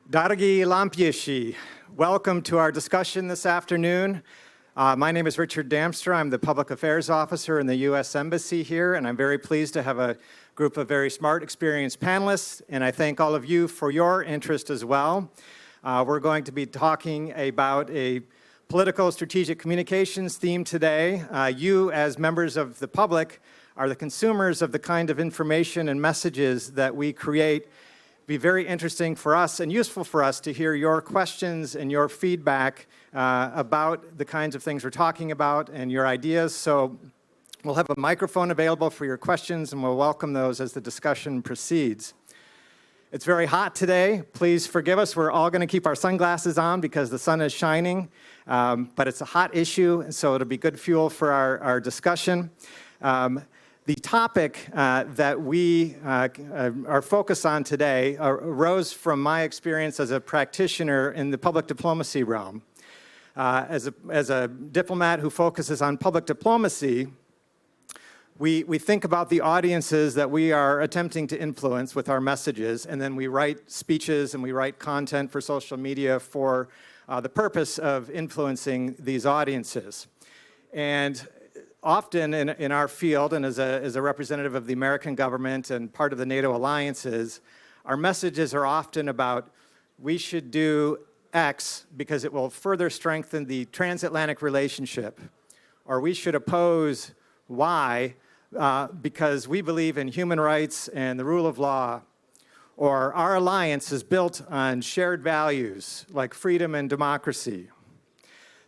Dārgie lampieši, welcome to our discussion this afternoon. My name is Richard Damstra. I'm the Public Affairs Officer in the U.S. Embassy here, and I'm very pleased to have a group of very smart, experienced panelists, and I thank all of you for your interest as well. We're going to be talking about a political strategic communications theme today. You, as members of the public, are the consumers of the kind of information and messages that we create. Be very interesting for us and useful for us to hear your questions and your feedback about the kinds of things we're talking about and your ideas. So we'll have a microphone available for your questions, and we'll welcome those as the discussion proceeds. It's very hot today. Please forgive us. We're all going to keep our sunglasses on because the sun is shining, but it's a hot issue, so it'll be good fuel for our discussion. The topic that we are focused on today arose from my experience as a practitioner in the public diplomacy realm. As a diplomat who focuses on public diplomacy, we think about the audiences that we are attempting to influence with our messages, and then we write speeches and we write content for social media for the purpose of influencing these audiences. And often in our field, and as a representative of the American government and part of the NATO alliances, our messages are often about we should do X because it will further strengthen the transatlantic relationship, or we should oppose Y because we believe in human rights and the rule of law, or our alliance is built on shared values like freedom and democracy.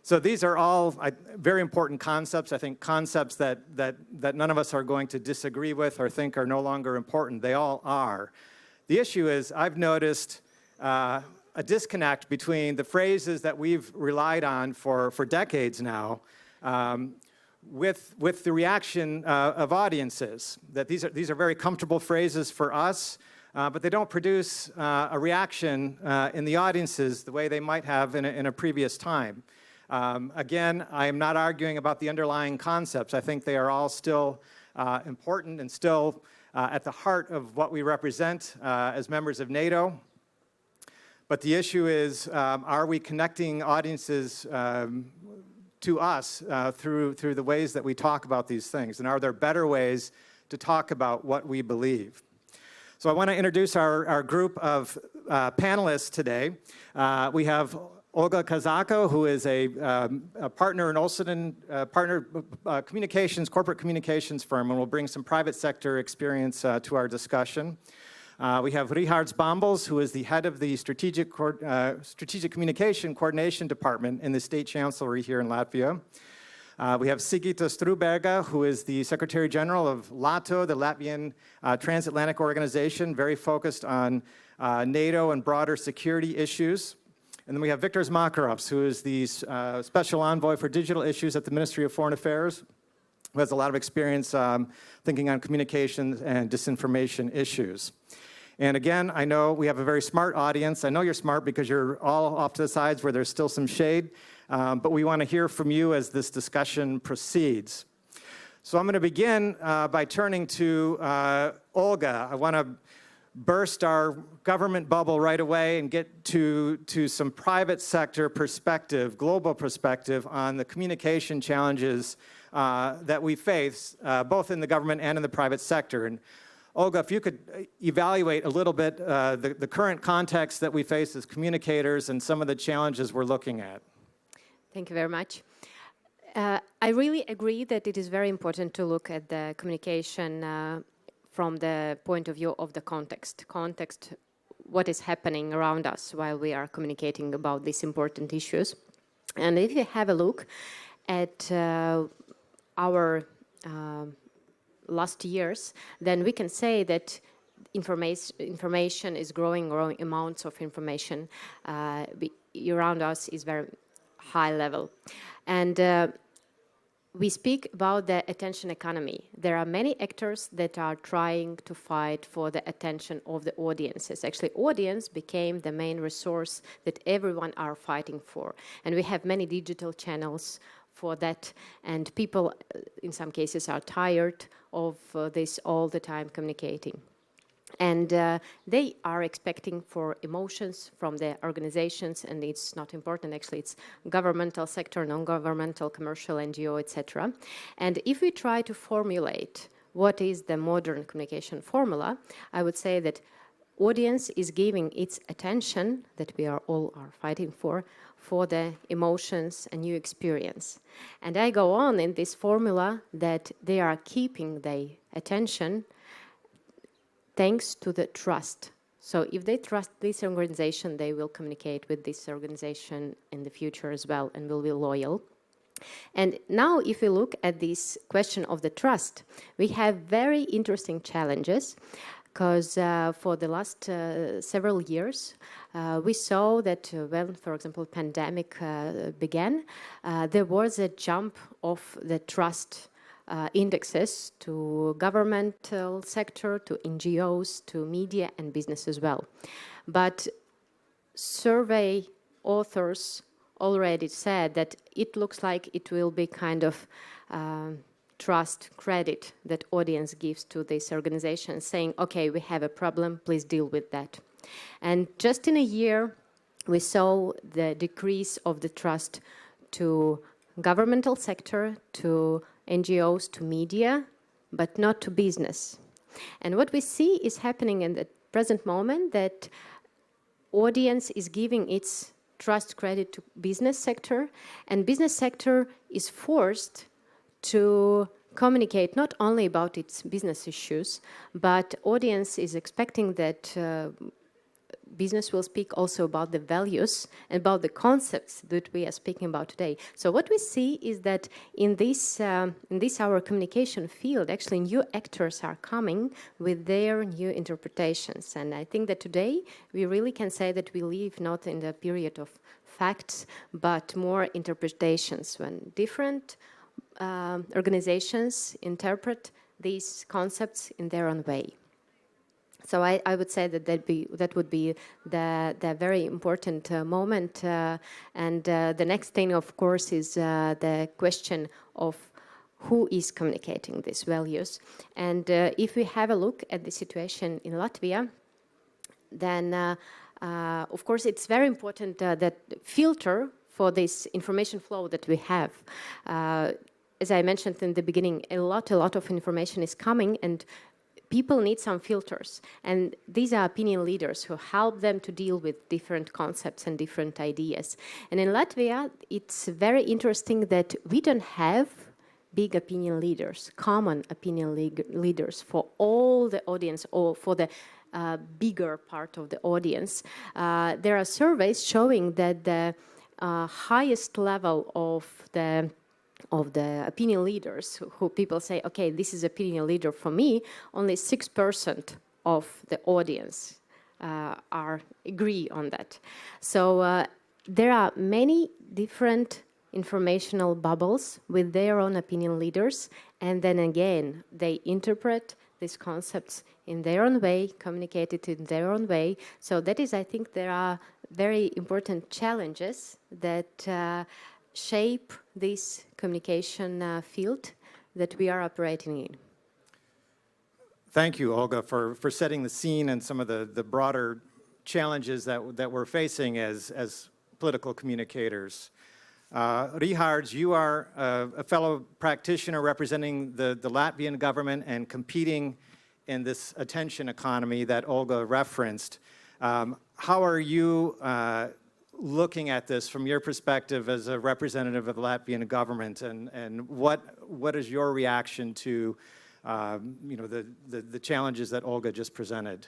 So these are all very important concepts. I think concepts that none of us are going to disagree with or think are no longer important. They all are. The issue is I've noticed a disconnect between the phrases that we've relied on for decades now with the reaction of audiences. That these are very comfortable phrases for us, but they don't produce a reaction in the audiences the way they might have in a previous time. Again, I am not arguing about the underlying concepts. I think they are all still important and still at the heart of what we represent as members of NATO. But the issue is, are we connecting audiences to us through the ways that we talk about these things? And are there better ways to talk about what we believe? So I want to introduce our group of panelists today. We have Olga Kazako, who is a partner in Olsen corporate communications firm, and will bring some private sector experience to our discussion. We have Richards Bambles, who is the head of the Strategic Communication Coordination Department in the State Chancellery here in Latvia. We have Sigita Struberga, who is the Secretary General of LATO, the Latvian Transatlantic Organization, very focused on NATO and broader security issues. And then we have Viktor Makarovs, who is the Special Envoy for Digital Issues at the Ministry of Foreign Affairs, who has a lot of experience thinking on communications and disinformation issues. And again, I know we have a very smart audience. I know you're smart because you're all off to the sides where there's still some shade, but we want to hear from you as this discussion proceeds. So I'm going to begin by turning to Olga. I want to burst our government bubble right away and get to some private sector perspective, global perspective on the communication challenges that we face, both in the government and in the private sector. And Olga, if you could evaluate a little bit the current context that we face as communicators and some of the challenges we're looking at. Thank you very much. I really agree that it is very important to look at the communication from the point of view of the context, what is happening around us while we are communicating about these important issues. And if you have a look at our last years, then we can say that information is growing amounts of information around us is very high level. And we speak about the attention economy. There are many actors that are trying to fight for the attention of the audiences. Actually, audience became the main resource that everyone are fighting for. And we have many digital channels for that. And people, in some cases, are tired of this all the time communicating. And they are expecting for emotions from the organizations, and it's not important, actually, it's governmental sector, non-governmental, commercial, NGO, etc. And if we try to formulate what is the modern communication formula, I would say that audience is giving its attention, that we are all fighting for the emotions and new experience. And I go on in this formula that they are keeping their attention thanks to the trust. So if they trust this organization, they will communicate with this organization in the future as well and will be loyal. And now if we look at this question of the trust, we have very interesting challenges because for the last several years, we saw that when, for example, pandemic began, there was a jump of the trust indexes to governmental sector, to NGOs, to media and business as well. But survey authors already said that it looks like it will be kind of trust credit that audience gives to this organization, saying, okay, we have a problem, please deal with that. And just in a year, we saw the decrease of the trust to governmental sector, to NGOs, to media, but not to business. And what we see is happening in the present moment that audience is giving its trust credit to business sector, and business sector is forced to communicate not only about its business issues, but audience is expecting that business will speak also about the values and about the concepts that we are speaking about today. So what we see is that in this our communication field, actually new actors are coming with their new interpretations. And I think that today we really can say that we live not in the period of facts, but more interpretations when different organizations interpret these concepts in their own way. So I would say that that would be the very important moment. And the next thing, of course, is the question of who is communicating these values. And if we have a look at the situation in Latvia, then, of course, it's very important that filter for this information flow that we have. As I mentioned in the beginning, a lot of information is coming, and people need some filters, and these are opinion leaders who help them to deal with different concepts and different ideas. And in Latvia, it's very interesting that we don't have big opinion leaders, common opinion leaders for all the audience or for the bigger part of the audience. There are surveys showing that the highest level of the opinion leaders, who people say, okay, this is opinion leader for me, only 6% of the audience agree on that. So there are many different informational bubbles with their own opinion leaders, and then again, they interpret these concepts in their own way, communicate it in their own way. So that is, I think, there are very important challenges that shape this communication field that we are operating in. Thank you, Olga, for setting the scene and some of the broader challenges that we're facing as political communicators. Rihards, you are a fellow practitioner representing the Latvian government and competing in this attention economy that Olga referenced. How are you looking at this from your perspective as a representative of the Latvian government, and what is your reaction to the challenges that Olga just presented?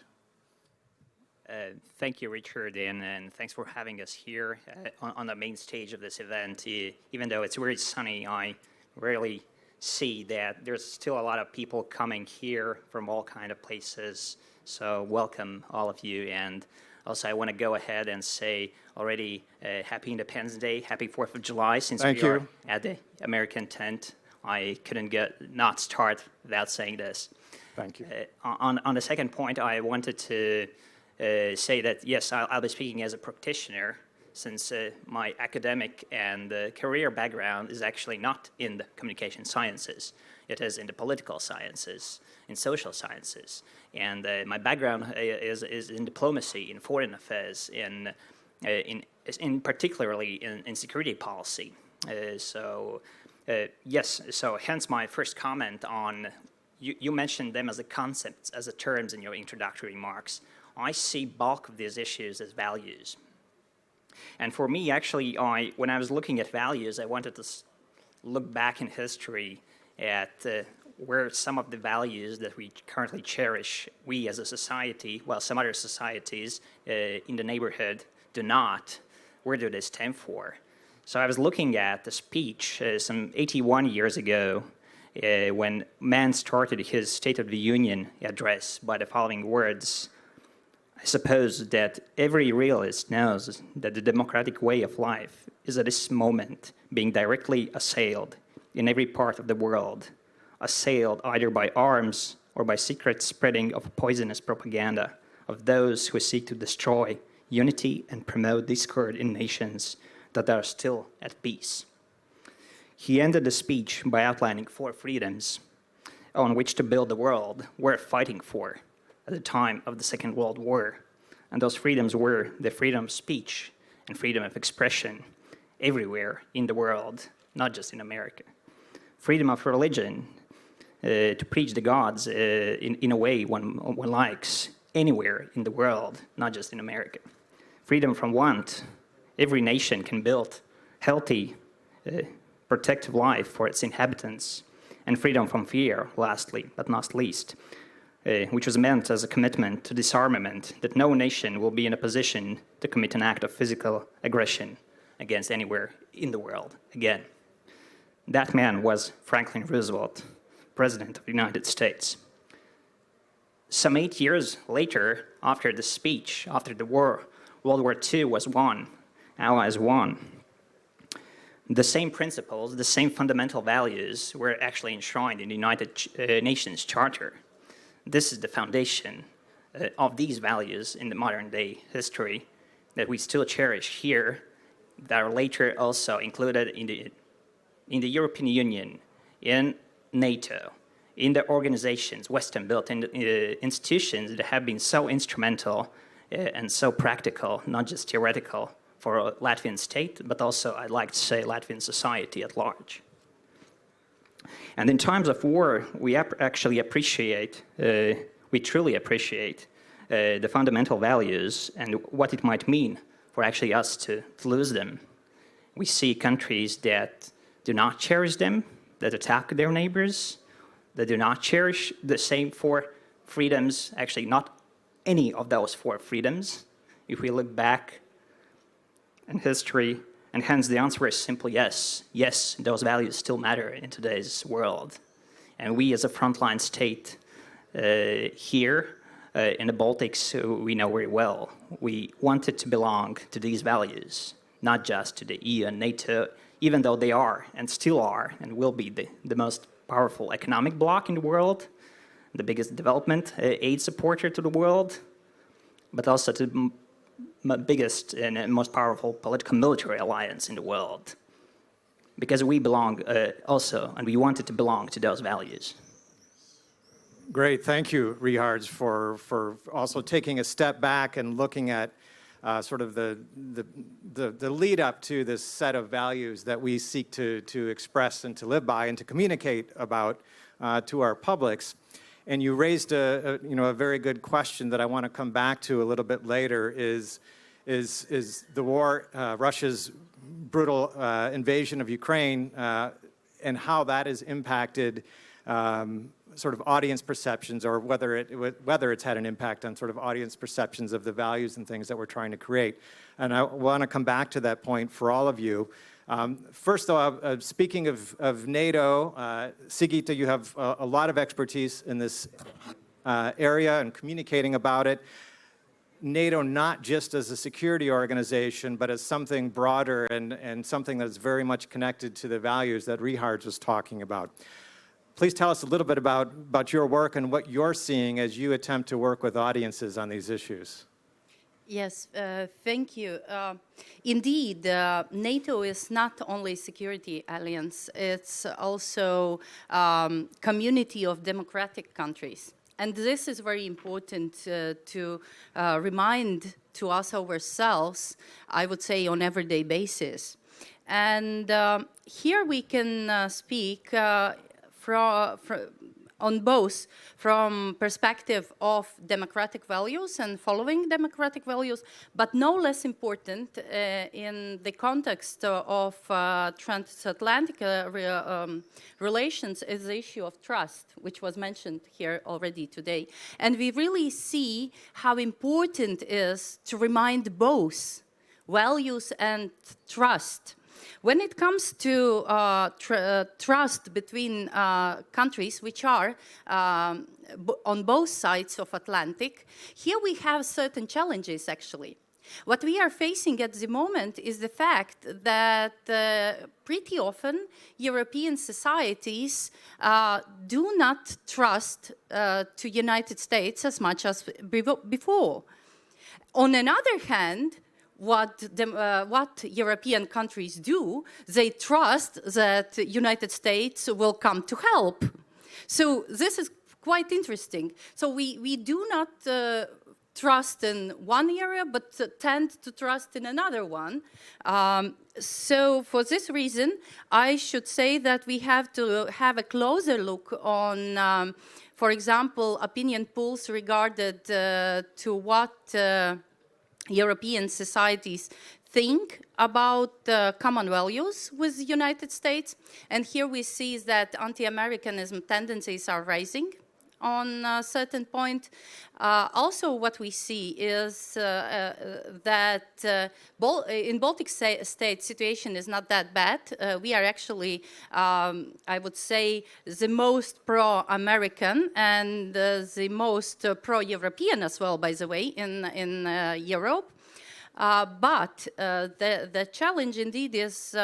Thank you, Richard, and thanks for having us here on the main stage of this event. Even though it's very sunny, I really see that there's still a lot of people coming here from all kind of places. So welcome, all of you. And also, I want to go ahead and say already Happy Independence Day, Happy 4th of July, since we are at the American tent. I couldn't not start without saying this. Thank you. On the second point, I wanted to say that, yes, I'll be speaking as a practitioner, since my academic and career background is actually not in the communication sciences. It is in the political sciences, in social sciences. And my background is in diplomacy, in foreign affairs, in particularly in security policy. Yes, so hence my first comment on, you mentioned them as a concepts, as a terms in your introductory remarks. I see bulk of these issues as values. And for me, actually, when I was looking at values, I wanted to look back in history at where some of the values that we currently cherish, we as a society, while some other societies in the neighborhood do not, where do they stand for? So I was looking at the speech some 81 years ago when man started his State of the Union address by the following words: I suppose that every realist knows that the democratic way of life is at this moment being directly assailed in every part of the world, assailed either by arms or by secret spreading of poisonous propaganda of those who seek to destroy unity and promote discord in nations that are still at peace. He ended the speech by outlining 4 freedoms on which to build the world we're fighting for at the time of the Second World War. And those freedoms were the freedom of speech and freedom of expression everywhere in the world, not just in America. Freedom of religion, to preach the gods in a way one likes anywhere in the world, not just in America. Freedom from want. Every nation can build healthy, protective life for its inhabitants. And freedom from fear, lastly, but not least, which was meant as a commitment to disarmament, that no nation will be in a position to commit an act of physical aggression against anywhere in the world again. That man was Franklin Roosevelt, President of the United States. Some 8 years later, after the speech, after the war, World War II was won, Allies won. The same principles, the same fundamental values were actually enshrined in the United Nations Charter. This is the foundation of these values in the modern day history that we still cherish here, that are later also included in the European Union, in NATO, in the organizations, Western-built institutions that have been so instrumental and so practical, not just theoretical, for a Latvian state, but also, I'd like to say, Latvian society at large. And in times of war, we actually appreciate, we truly appreciate the fundamental values and what it might mean for actually us to lose them. We see countries that do not cherish them, that attack their neighbors, that do not cherish the same 4 freedoms, actually not any of those 4 freedoms. If we look back in history, and hence the answer is simply yes. Yes, those values still matter in today's world. And we as a frontline state here in the Baltics, we know very well. We wanted to belong to these values, not just to the EU and NATO, even though they are and still are and will be the most powerful economic bloc in the world, the biggest development aid supporter to the world, but also to the biggest and most powerful political military alliance in the world. Because we belong also, and we wanted to belong to those values. Great, thank you, Rihards, for also taking a step back and looking at sort of the lead up to this set of values that we seek to express and to live by and to communicate about to our publics. And you raised a very good question that I want to come back to a little bit later is the war, Russia's brutal invasion of Ukraine, and how that has impacted sort of audience perceptions, or whether it's had an impact on sort of audience perceptions of the values and things that we're trying to create. And I want to come back to that point for all of you. First, though, speaking of NATO, Sigita, you have a lot of expertise in this area and communicating about it. NATO not just as a security organization, but as something broader and something that's very much connected to the values that Rihards was talking about. Please tell us a little bit about your work and what you're seeing as you attempt to work with audiences on these issues. Yes, thank you. Indeed, NATO is not only a security alliance, it's also community of democratic countries. And this is very important to remind to us ourselves, I would say, on everyday basis. And here we can speak on both from perspective of democratic values and following democratic values, but no less important in the context of transatlantic relations is the issue of trust, which was mentioned here already today. And we really see how important it is to remind both values and trust. When it comes to trust between countries which are on both sides of Atlantic, here we have certain challenges actually. What we are facing at the moment is the fact that pretty often European societies do not trust to United States as much as before. On another hand, what European countries do, they trust that United States will come to help. So this is quite interesting. So we do not trust in one area, but tend to trust in another one. So for this reason, I should say that we have to have a closer look on, for example, opinion polls regarded to what European societies think about common values with the United States. And here we see that anti-Americanism tendencies are rising on a certain point. Also what we see is that in Baltic states, situation is not that bad. We are actually, I would say, the most pro-American and the most pro-European as well, by the way, in Europe. But the challenge indeed is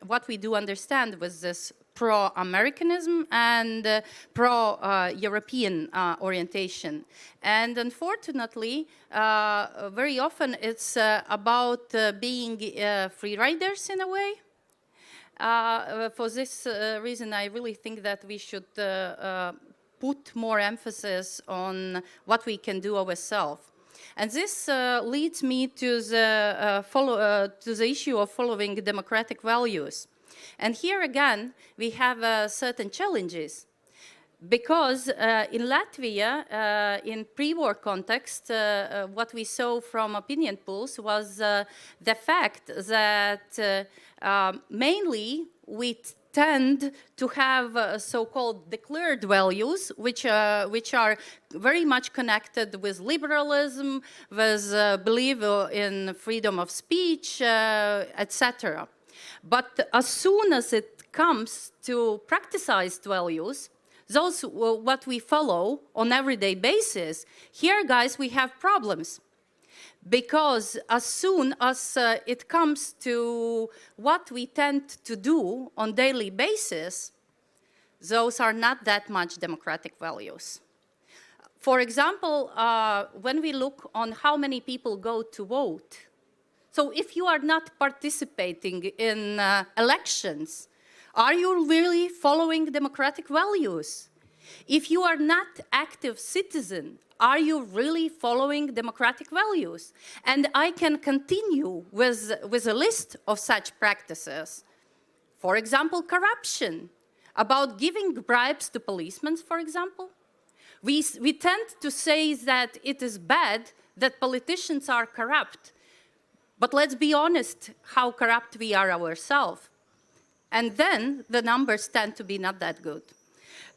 what we do understand with this pro-Americanism and pro-European orientation. And unfortunately, very often it's about being free riders in a way. For this reason, I really think that we should put more emphasis on what we can do ourselves. And this leads me to the issue of following democratic values. And here again, we have certain challenges. Because in Latvia, in pre-war context, what we saw from opinion polls was the fact that mainly we tend to have so-called declared values, which are very much connected with liberalism, with belief in freedom of speech, etc. But as soon as it comes to practicized values, those what we follow on everyday basis, here, guys, we have problems. Because as soon as it comes to what we tend to do on daily basis, those are not that much democratic values. For example, when we look on how many people go to vote, so if you are not participating in elections, are you really following democratic values? If you are not active citizen, are you really following democratic values? And I can continue with a list of such practices. For example, corruption, about giving bribes to policemen, for example. We tend to say that it is bad that politicians are corrupt. But let's be honest how corrupt we are ourselves. And then the numbers tend to be not that good.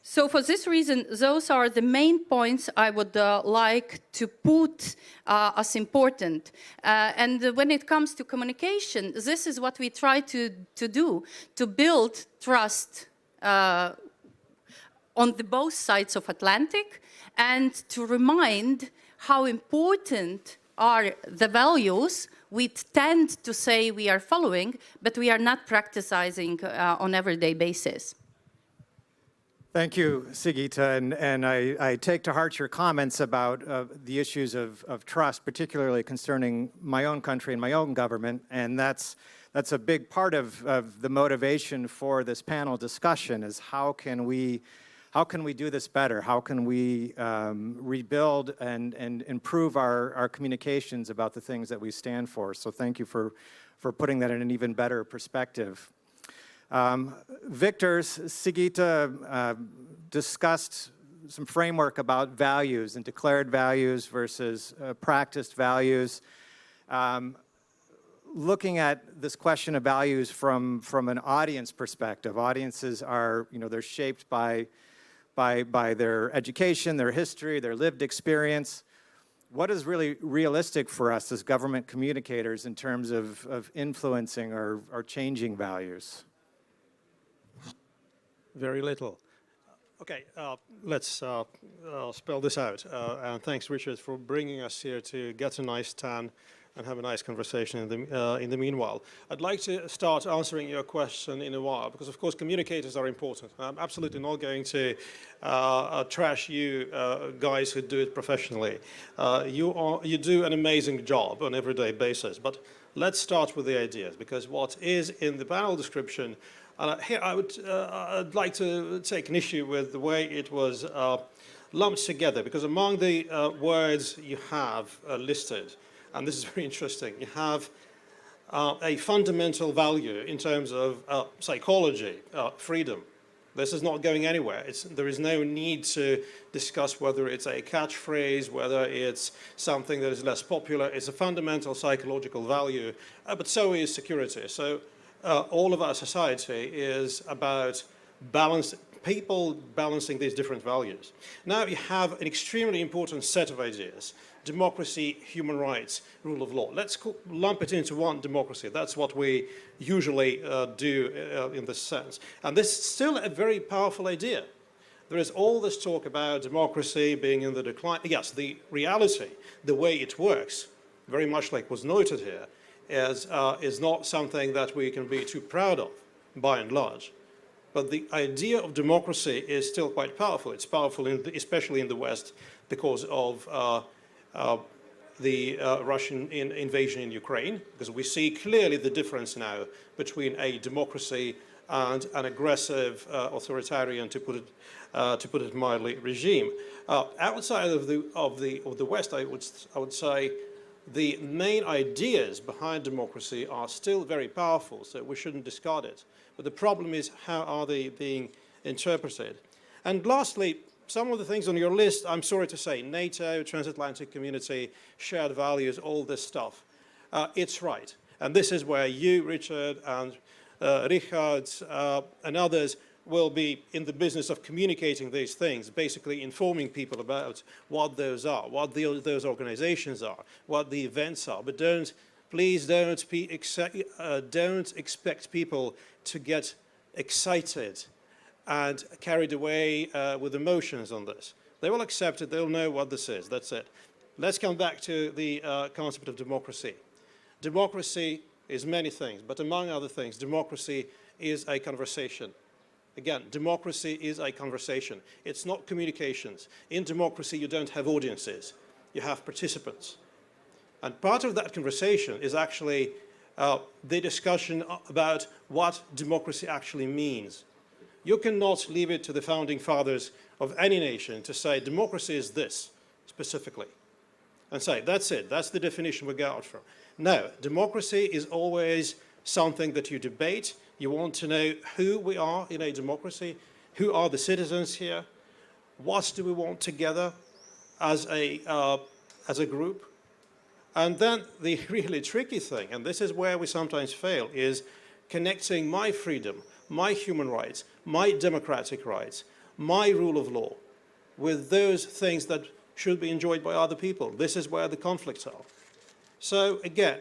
So for this reason, those are the main points I would like to put as important. And when it comes to communication, this is what we try to do, to build trust on the both sides of Atlantic and to remind how important are the values we tend to say we are following, but we are not practicing on everyday basis. Thank you, Sigita, and I take to heart your comments about the issues of trust, particularly concerning my own country and my own government, and that's a big part of the motivation for this panel discussion is how can we do this better? How can we rebuild and improve our communications about the things that we stand for? So thank you for putting that in an even better perspective. Sigita discussed some framework about values and declared values versus practiced values. Looking at this question of values from an audience perspective, audiences are, they're shaped by their education, their history, their lived experience. What is really realistic for us as government communicators in terms of influencing or changing values? Very little. Okay, let's spell this out. And thanks, Richard, for bringing us here to get a nice tan and have a nice conversation in the meanwhile. I'd like to start answering your question in a while, because of course communicators are important. I'm absolutely not going to trash you guys who do it professionally. You do an amazing job on an everyday basis, but let's start with the ideas, because what is in the panel description, here I'd like to take an issue with the way it was lumped together, because among the words you have listed, and this is very interesting, you have a fundamental value in terms of psychology, freedom. This is not going anywhere. There is no need to discuss whether it's a catchphrase, whether it's something that is less popular. It's a fundamental psychological value, but so is security. So all of our society is about people balancing these different values. Now you have an extremely important set of ideas: democracy, human rights, rule of law. Let's lump it into one: democracy. That's what we usually do in this sense. And this is still a very powerful idea. There is all this talk about democracy being in the decline. Yes, the reality, the way it works, very much like was noted here, is not something that we can be too proud of, by and large. But the idea of democracy is still quite powerful. It's powerful, especially in the West, because of the Russian invasion in Ukraine, because we see clearly the difference now between a democracy and an aggressive authoritarian, to put it mildly, regime. Outside of the West, I would say the main ideas behind democracy are still very powerful, so we shouldn't discard it. But the problem is, how are they being interpreted? And lastly, some of the things on your list, I'm sorry to say, NATO, Transatlantic community, shared values, all this stuff. It's right. And this is where you, Richard, and Richard, and others will be in the business of communicating these things, basically informing people about what those are, what those organizations are, what the events are. But please don't expect people to get excited and carried away with emotions on this. They will accept it, they'll know what this is, that's it. Let's come back to the concept of democracy. Democracy is many things, but among other things, democracy is a conversation. Again, democracy is a conversation. It's not communications. In democracy, you don't have audiences. You have participants. And part of that conversation is actually the discussion about what democracy actually means. You cannot leave it to the founding fathers of any nation to say democracy is this specifically and say that's it, that's the definition we got from. No, democracy is always something that you debate. You want to know who we are in a democracy, who are the citizens here, what do we want together as a group. And then the really tricky thing, and this is where we sometimes fail, is connecting my freedom, my human rights, my democratic rights, my rule of law with those things that should be enjoyed by other people. This is where the conflicts are. So again,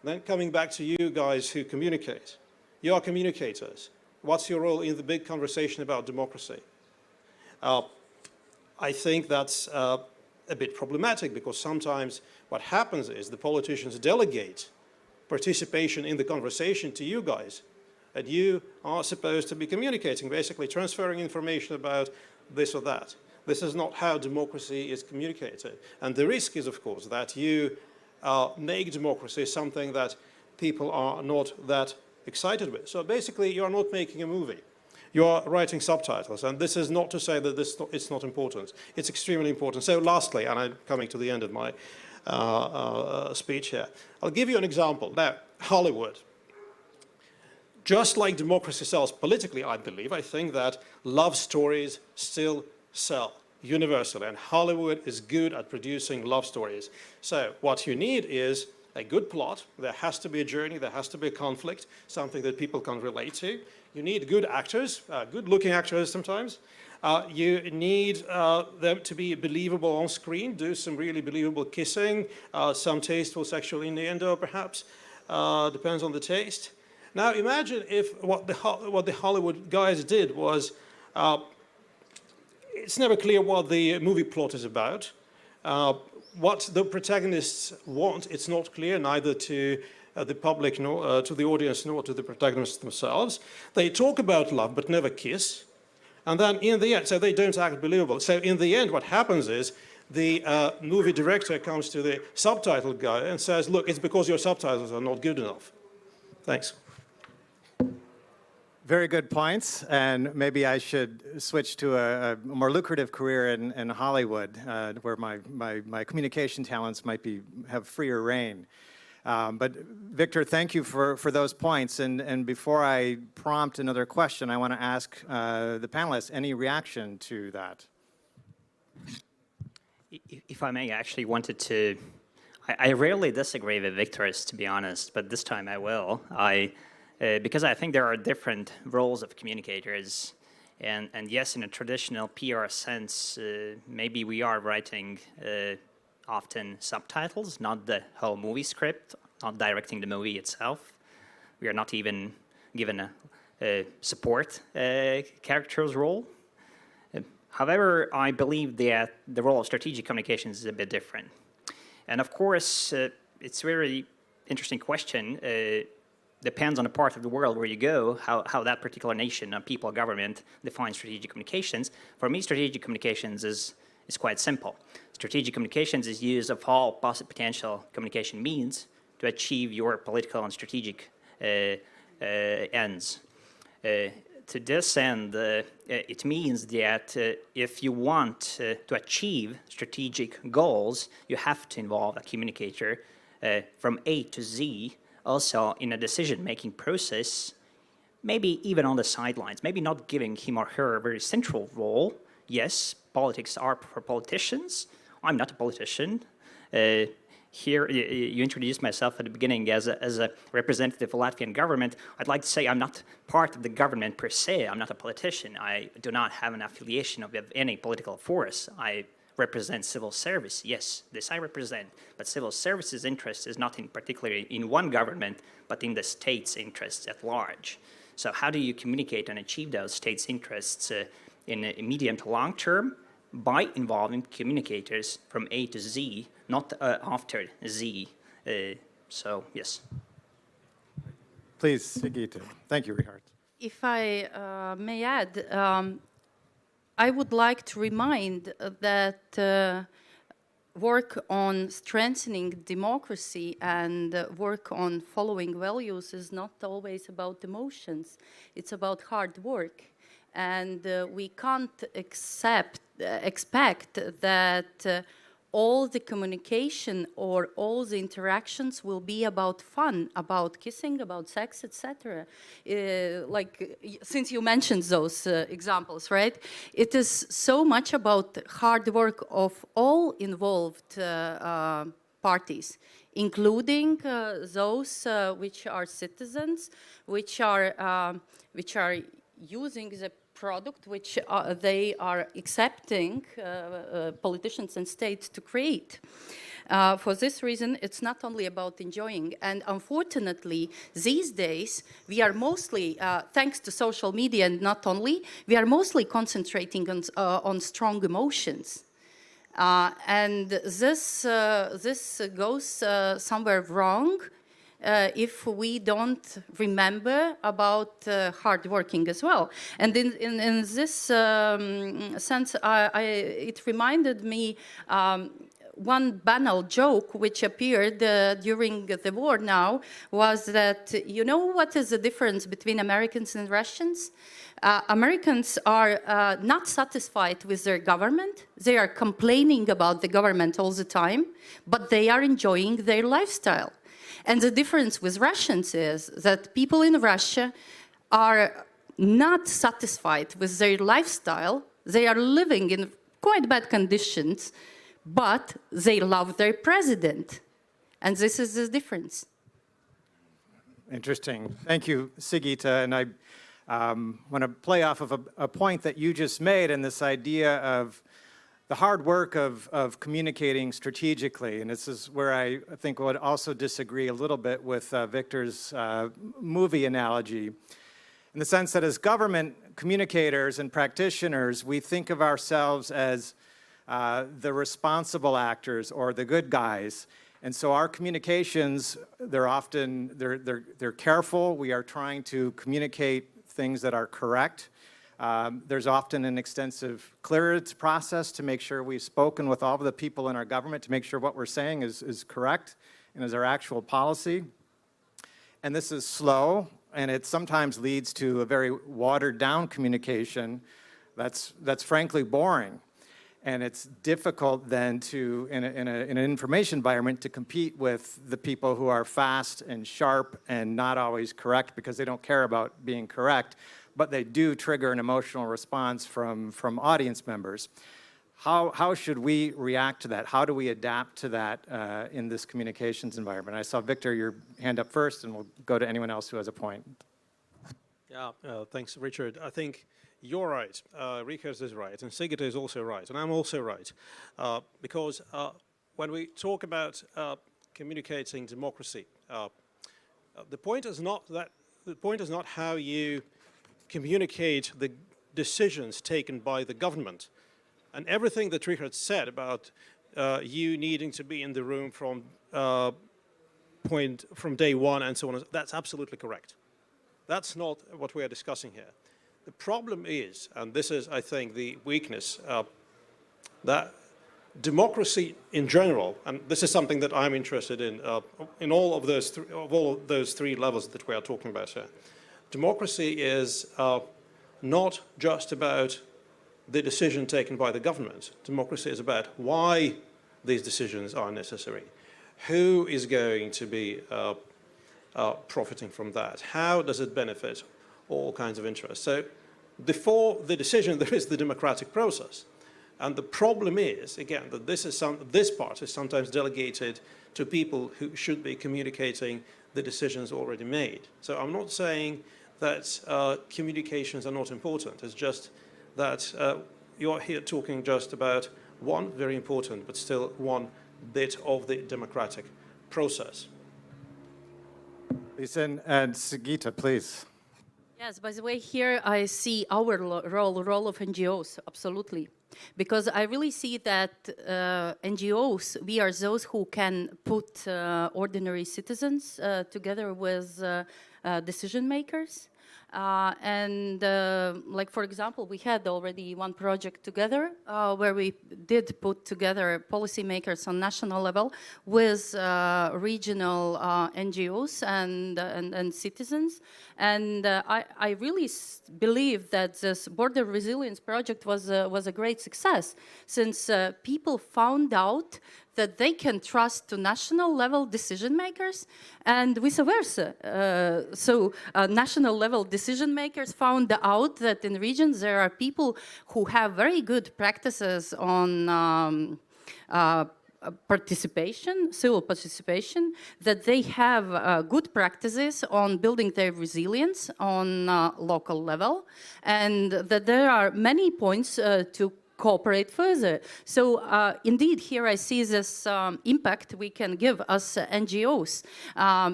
then coming back to you guys who communicate. You are communicators. What's your role in the big conversation about democracy? I think that's a bit problematic, because sometimes what happens is the politicians delegate participation in the conversation to you guys, and you are supposed to be communicating, basically transferring information about this or that. This is not how democracy is communicated. And the risk is, of course, that you make democracy something that people are not that excited with. So basically, you are not making a movie. You are writing subtitles. And this is not to say that it's not important. It's extremely important. So lastly, and I'm coming to the end of my speech here, I'll give you an example. Now, Hollywood. Just like democracy sells politically, I believe, I think that love stories still sell universally, and Hollywood is good at producing love stories. So what you need is a good plot. There has to be a journey, there has to be a conflict, something that people can relate to. You need good actors, good-looking actors sometimes. You need them to be believable on screen, do some really believable kissing, some tasteful sexual innuendo perhaps, depends on the taste. Now imagine if what the Hollywood guys did was, it's never clear what the movie plot is about. What the protagonists want, it's not clear, neither to the public, nor to the audience, nor to the protagonists themselves. They talk about love, but never kiss. And then in the end, so they don't act believable. So in the end, what happens is the movie director comes to the subtitle guy and says, look, it's because your subtitles are not good enough. Thanks. Very good points, and maybe I should switch to a more lucrative career in Hollywood, where my communication talents might have freer reign. But Victor, thank you for those points, and before I prompt another question, I want to ask the panelists any reaction to that. If I may, I actually wanted to, I rarely disagree with Victor's, to be honest, but this time I will. Because I think there are different roles of communicators, and yes, in a traditional PR sense, maybe we are writing often subtitles, not the whole movie script, not directing the movie itself. We are not even given a support character's role. However, I believe that the role of strategic communications is a bit different. And of course, it's a very interesting question. Depends on the part of the world where you go, how that particular nation, people, government defines strategic communications. For me, strategic communications is quite simple. Strategic communications is use of all potential communication means to achieve your political and strategic ends. To this end, it means that if you want to achieve strategic goals, you have to involve a communicator from A to Z, also in a decision-making process, maybe even on the sidelines, maybe not giving him or her a very central role. Yes, politics are for politicians. I'm not a politician. Here, you introduced myself at the beginning as a representative of Latvian government. I'd like to say I'm not part of the government per se. I'm not a politician. I do not have an affiliation of any political force. I represent civil service. Yes, this I represent. But civil service's interest is not particularly in one government, but in the state's interests at large. So how do you communicate and achieve those state's interests in a medium to long term? By involving communicators from A to Z, not after Z. So, yes. Please, Sigita. Thank you, Richard. If I may add, I would like to remind that work on strengthening democracy and work on following values is not always about emotions. It's about hard work. And we can't expect that all the communication or all the interactions will be about fun, about kissing, about sex, etc. Since you mentioned those examples, right? It is so much about hard work of all involved parties, including those which are citizens, which are using the product which they are accepting politicians and states to create. For this reason, it's not only about enjoying. And unfortunately, these days, we are mostly, thanks to social media and not only, we are mostly concentrating on strong emotions. And this goes somewhere wrong if we don't remember about hard working as well. And in this sense, it reminded me one banal joke which appeared during the war now was that, you know what is the difference between Americans and Russians? Americans are not satisfied with their government. They are complaining about the government all the time, but they are enjoying their lifestyle. And the difference with Russians is that people in Russia are not satisfied with their lifestyle. They are living in quite bad conditions, but they love their president. And this is the difference. Interesting. Thank you, Sigita. And I want to play off of a point that you just made, and this idea of the hard work of communicating strategically. And this is where I think would also disagree a little bit with Victor's movie analogy, in the sense that as government communicators and practitioners, we think of ourselves as the responsible actors or the good guys. And so our communications, they're careful. We are trying to communicate things that are correct. There's often an extensive clearance process to make sure we've spoken with all of the people in our government to make sure what we're saying is correct and is our actual policy. And this is slow, and it sometimes leads to a very watered-down communication that's frankly boring. And it's difficult then to, in an information environment, to compete with the people who are fast and sharp and not always correct because they don't care about being correct, but they do trigger an emotional response from audience members. How should we react to that? How do we adapt to that in this communications environment? I saw, Victor, your hand up first, and we'll go to anyone else who has a point. Yeah, thanks, Richard. I think you're right, Rikas is right, and Sigita is also right, and I'm also right. Because when we talk about communicating democracy, the point is not how you communicate the decisions taken by the government. And everything that Richard said about you needing to be in the room from day one and so on, that's absolutely correct. That's not what we are discussing here. The problem is, and this is, I think, the weakness, that democracy in general, and this is something that I'm interested in all of those three levels that we are talking about here. Democracy is not just about the decision taken by the government. Democracy is about why these decisions are necessary. Who is going to be profiting from that? How does it benefit all kinds of interests? So before the decision, there is the democratic process. And the problem is, again, that this part is sometimes delegated to people who should be communicating the decisions already made. So I'm not saying that communications are not important. It's just that you're here talking just about one very important, but still one bit of the democratic process. Lisa and Sigita, please. Yes, by the way, here I see our role of NGOs, absolutely. Because I really see that NGOs, we are those who can put ordinary citizens together with decision makers. Like, for example, we had already one project together where we did put together policymakers on national level with regional NGOs and citizens. And I really believe that this border resilience project was a great success, since people found out that they can trust to national level decision makers and vice versa. So national level decision makers found out that in regions there are people who have very good practices on participation, civil participation, that they have good practices on building their resilience on local level, and that there are many points to cooperate further. So indeed, here I see this impact we can give as NGOs,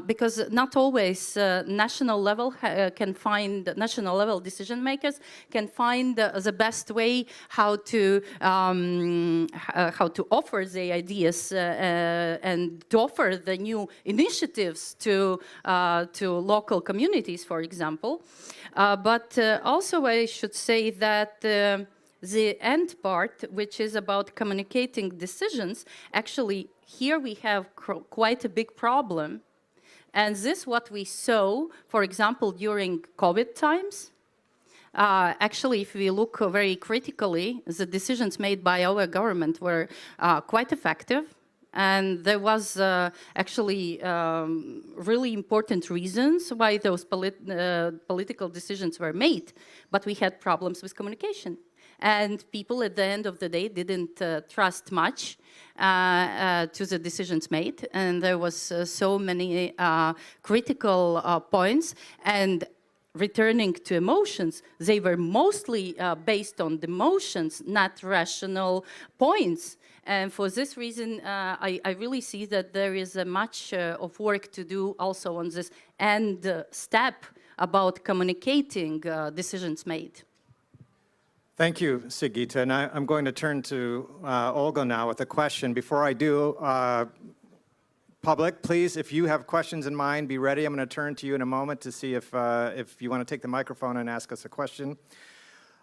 because not always national level decision makers can find the best way how to offer the ideas and to offer the new initiatives to local communities, for example. But also I should say that the end part, which is about communicating decisions, actually here we have quite a big problem. And this what we saw, for example, during COVID times. Actually, if we look very critically, the decisions made by our government were quite effective. And there was actually really important reasons why those political decisions were made, but we had problems with communication. And people at the end of the day didn't trust much to the decisions made. And there was so many critical points. And returning to emotions, they were mostly based on the emotions, not rational points. And for this reason, I really see that there is much of work to do also on this end step about communicating decisions made. Thank you, Sigita. And I'm going to turn to Olga now with a question. Before I do, public, please, if you have questions in mind, be ready. I'm going to turn to you in a moment to see if you want to take the microphone and ask us a question.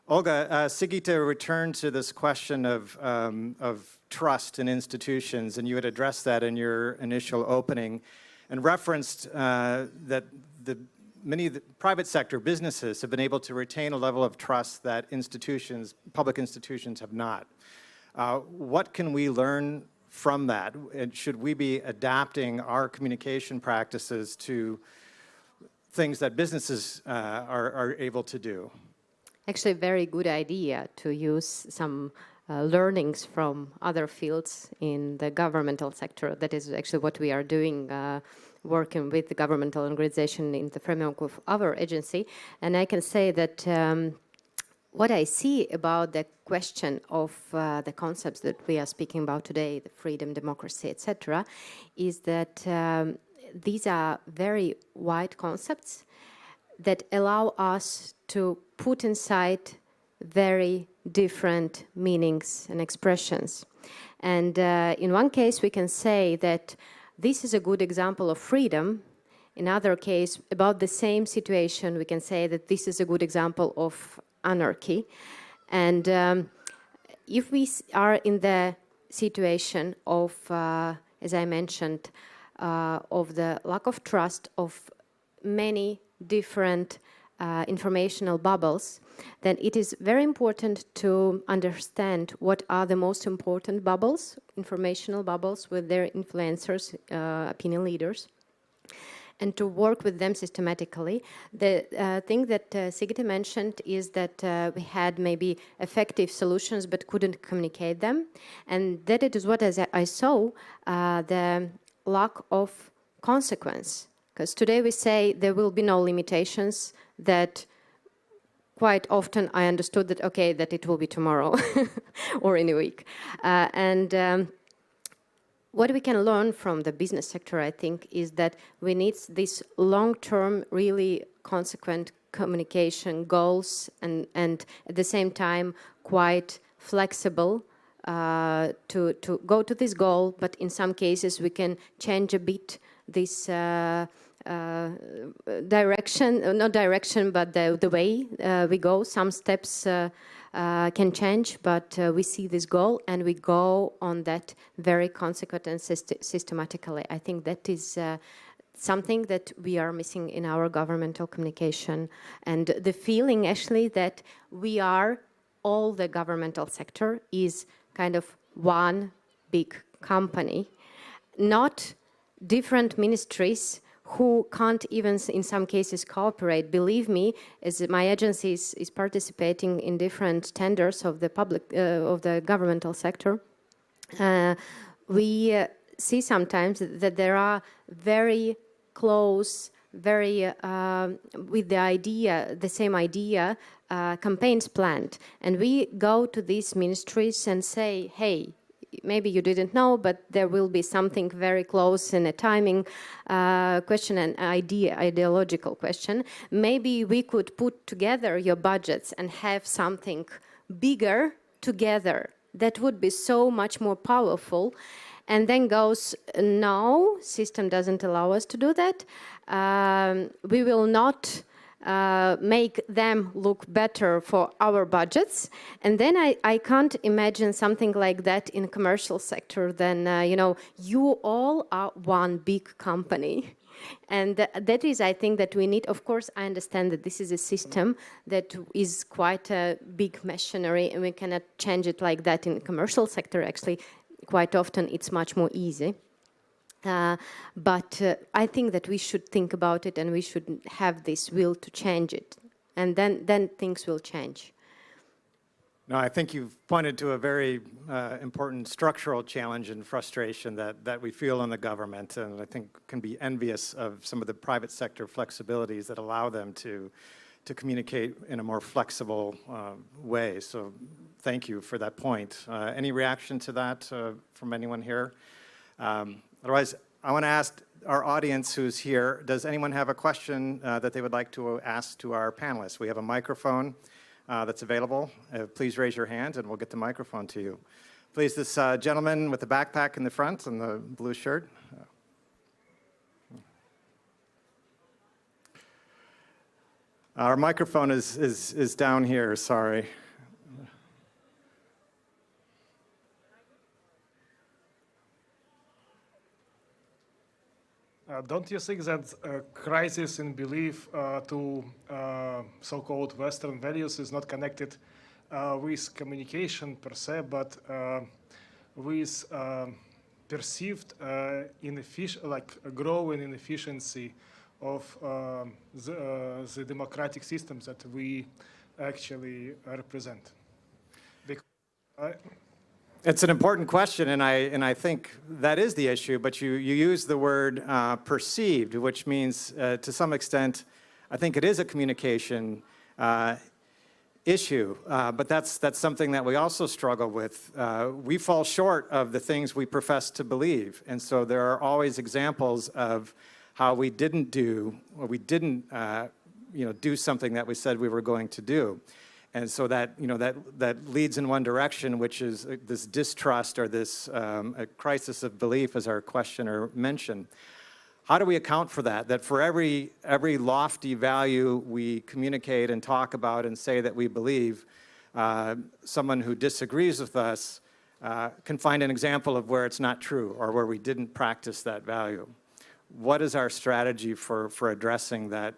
Olga, Sigita returned to this question of trust in institutions, and you had addressed that in your initial opening and referenced that many of the private sector businesses have been able to retain a level of trust that public institutions have not. What can we learn from that? And should we be adapting our communication practices to things that businesses are able to do? Actually, a very good idea to use some learnings from other fields in the governmental sector. That is actually what we are doing, working with the governmental organization in the framework of our agency. And I can say that what I see about the question of the concepts that we are speaking about today, the freedom, democracy, etc., is that these are very wide concepts that allow us to put inside very different meanings and expressions. And in one case, we can say that this is a good example of freedom. In other case, about the same situation, we can say that this is a good example of anarchy. And if we are in the situation of, as I mentioned, of the lack of trust of many different informational bubbles, then it is very important to understand what are the most important bubbles, informational bubbles with their influencers, opinion leaders, and to work with them systematically. The thing that Sigita mentioned is that we had maybe effective solutions but couldn't communicate them. And that it is what I saw, the lack of consequence. Because today we say there will be no limitations, that quite often I understood that, okay, that it will be tomorrow or in a week. What we can learn from the business sector, I think, is that we need this long-term, really consequent communication goals and at the same time quite flexible to go to this goal, but in some cases we can change a bit this direction, not direction, but the way we go. Some steps can change, but we see this goal and we go on that very consequent and systematically. I think that is something that we are missing in our governmental communication, and the feeling actually that we are, all the governmental sector is kind of one big company, not different ministries who can't even in some cases cooperate. Believe me, as my agency is participating in different tenders of the public, of the governmental sector, we see sometimes that there are very close very with the same idea, campaigns planned. And we go to these ministries and say, hey, maybe you didn't know, but there will be something very close in a timing question and ideological question. Maybe we could put together your budgets and have something bigger together. That would be so much more powerful. And then goes, no, system doesn't allow us to do that. We will not make them look better for our budgets. And then I can't imagine something like that in commercial sector. Then, you all are one big company. And that is, I think, that we need. Of course, I understand that this is a system that is quite a big machinery, and we cannot change it like that in commercial sector. Actually, quite often it's much more easy. But I think that we should think about it, and we should have this will to change it. And then things will change. No, I think you've pointed to a very important structural challenge and frustration that we feel in the government, and I think can be envious of some of the private sector flexibilities that allow them to communicate in a more flexible way. So thank you for that point. Any reaction to that from anyone here? Otherwise, I want to ask our audience who's here, does anyone have a question that they would like to ask to our panelists? We have a microphone that's available. Please raise your hand and we'll get the microphone to you. Please, this gentleman with the backpack in the front and the blue shirt. Our microphone is down here, sorry. Don't you think that a crisis in belief to so-called Western values is not connected with communication per se, but with perceived growing inefficiency of the democratic systems that we actually represent? It's an important question, and I think that is the issue, but you use the word perceived, which means to some extent, I think it is a communication issue, but that's something that we also struggle with. We fall short of the things we profess to believe, and so there are always examples of how we didn't do, or we didn't do something that we said we were going to do. And so that leads in one direction, which is this distrust or this a crisis of belief, as our questioner mentioned. How do we account for that? That for every lofty value we communicate and talk about and say that we believe, someone who disagrees with us can find an example of where it's not true or where we didn't practice that value. What is our strategy for addressing that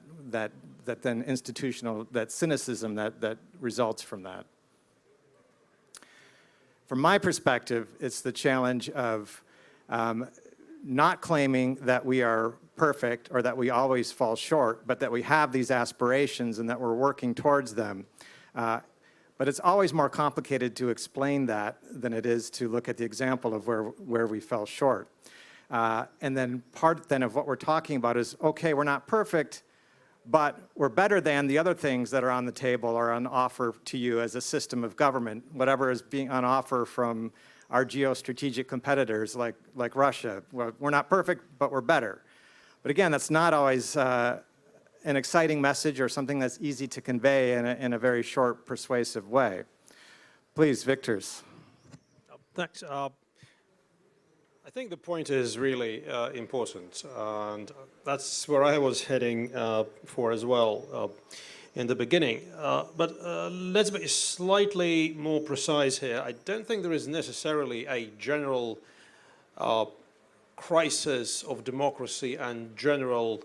then institutional, that cynicism that results from that? From my perspective, it's the challenge of not claiming that we are perfect or that we always fall short, but that we have these aspirations and that we're working towards them. But it's always more complicated to explain that than it is to look at the example of where we fell short. And then part then of what we're talking about is, okay, we're not perfect, but we're better than the other things that are on the table or on offer to you as a system of government, whatever is being on offer from our geostrategic competitors like Russia. We're not perfect, but we're better. But again, that's not always an exciting message or something that's easy to convey in a very short, persuasive way. Please, Victors. Thanks. I think the point is really important, and that's where I was heading for as well in the beginning. But let's be slightly more precise here. I don't think there is necessarily a general crisis of democracy and general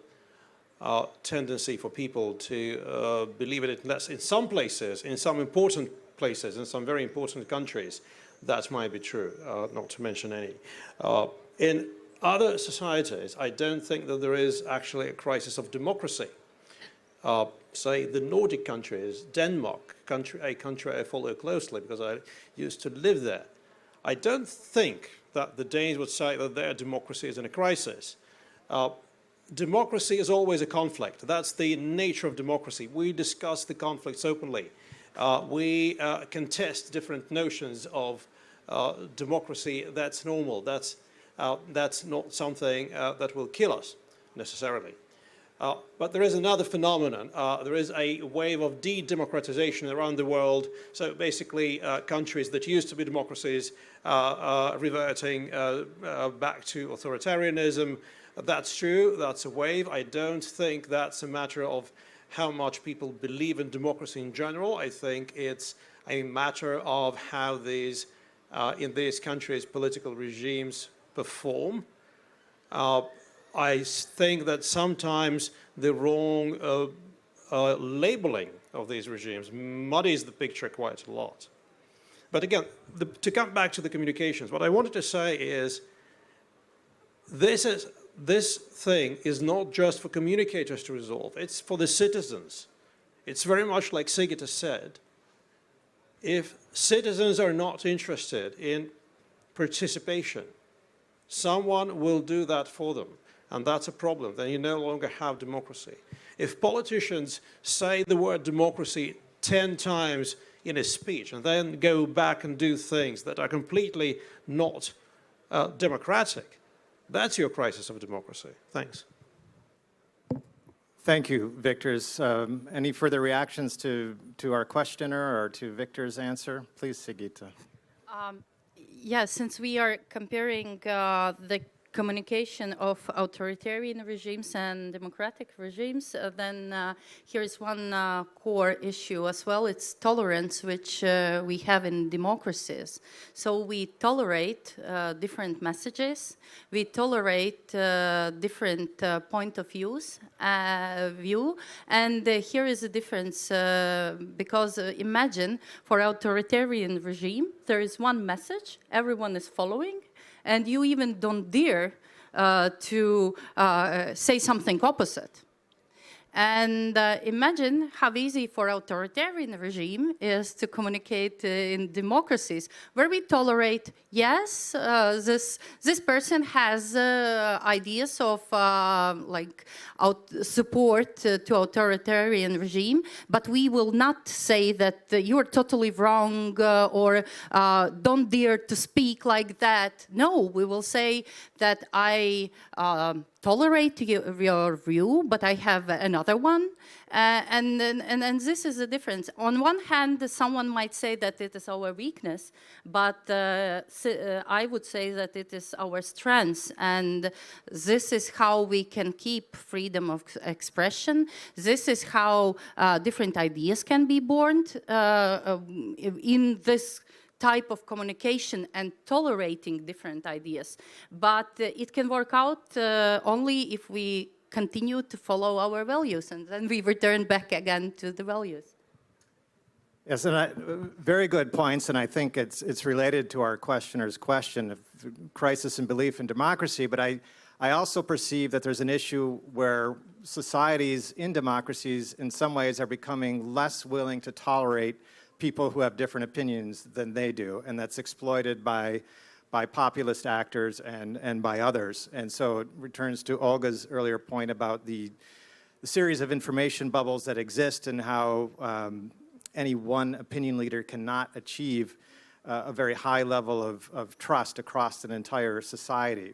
tendency for people to believe it less. In some places, in some important places, in some very important countries, that might be true, not to mention any. In other societies, I don't think that there is actually a crisis of democracy. Say the Nordic countries, Denmark, a country I follow closely because I used to live there. I don't think that the Danes would say that their democracy is in a crisis. democracy is always a conflict. That's the nature of democracy. We discuss the conflicts openly. We contest different notions of democracy. That's normal. That's not something that will kill us necessarily. But there is another phenomenon. There is a wave of de-democratization around the world. So basically, countries that used to be democracies reverting back to authoritarianism. That's true. That's a wave. I don't think that's a matter of how much people believe in democracy in general. I think it's a matter of how these, in these countries, political regimes perform. I think that sometimes the wrong labeling of these regimes muddies the picture quite a lot. But again, to come back to the communications, what I wanted to say is this thing is not just for communicators to resolve, it's for the citizens. It's very much like Sigita said. If citizens are not interested in participation, someone will do that for them. And that's a problem. Then you no longer have democracy. If politicians say the word democracy 10 times in a speech and then go back and do things that are completely not democratic, that's your crisis of democracy. Thanks. Thank you, Victor's. Any further reactions to our questioner or to Victor's answer? Please, Sigita. Yes, since we are comparing the communication of authoritarian regimes and democratic regimes, then here is one core issue as well. It's tolerance, which we have in democracies. So we tolerate different messages. We tolerate different point of view. And here is a difference because imagine for authoritarian regime, there is one message everyone is following, and you even don't dare to say something opposite. And imagine how easy for authoritarian regime is to communicate in democracies where we tolerate, yes, this person has ideas of support to authoritarian regime, but we will not say that you're totally wrong or don't dare to speak like that. No, we will say that I tolerate your view, but I have another one. And this is the difference. On one hand, someone might say that it is our weakness, but I would say that it is our strength. And this is how we can keep freedom of expression. This is how different ideas can be born in this type of communication and tolerating different ideas. But it can work out only if we continue to follow our values, and then we return back again to the values. Yes, and very good points, and I think it's related to our questioner's question of crisis in belief in democracy, but I also perceive that there's an issue where societies in democracies in some ways are becoming less willing to tolerate people who have different opinions than they do, and that's exploited by populist actors and by others. And so it returns to Olga's earlier point about the series of information bubbles that exist and how any one opinion leader cannot achieve a very high level of trust across an entire society.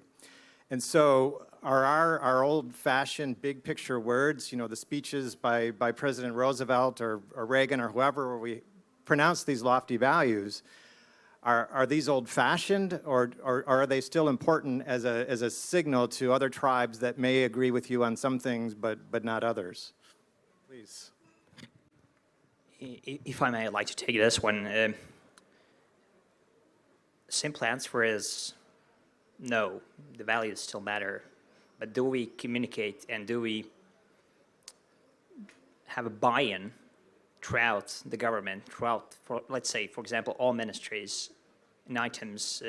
And so our old-fashioned big-picture words, you know, the speeches by President Roosevelt or Reagan or whoever, where we pronounce these lofty values, are these old-fashioned, or are they still important as a signal to other tribes that may agree with you on some things but not others? Please. If I may, I'd like to take this one. Simple answer is no, the values still matter. But do we communicate and do we have a buy-in throughout the government, throughout, let's say, for example, all ministries in items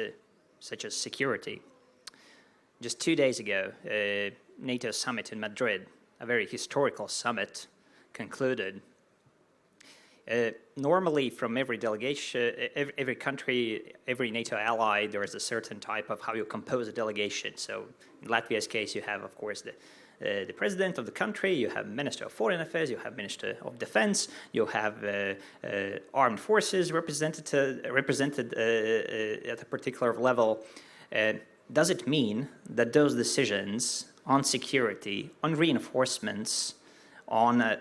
such as security? Just 2 days ago, Nato Summit in Madrid, a very historical summit, concluded. Normally, from every delegation, every country, every NATO ally, there is a certain type of how you compose a delegation. So in Latvia's case, you have, of course, the president of the country, you have Minister of Foreign Affairs, you have Minister of Defense, you have armed forces represented at a particular level. Does it mean that those decisions on security, on reinforcements, on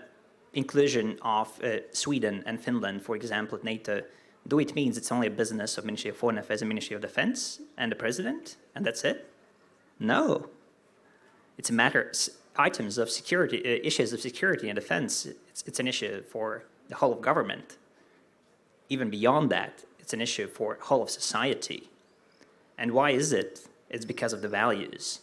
inclusion of Sweden and Finland, for example, at NATO, do it mean it's only a business of Ministry of Foreign Affairs and Ministry of Defense and the President, and that's it? No. It's a matter, items of security, issues of security and defense, it's an issue for the whole of government. Even beyond that, it's an issue for whole of society. And why is it? It's because of the values.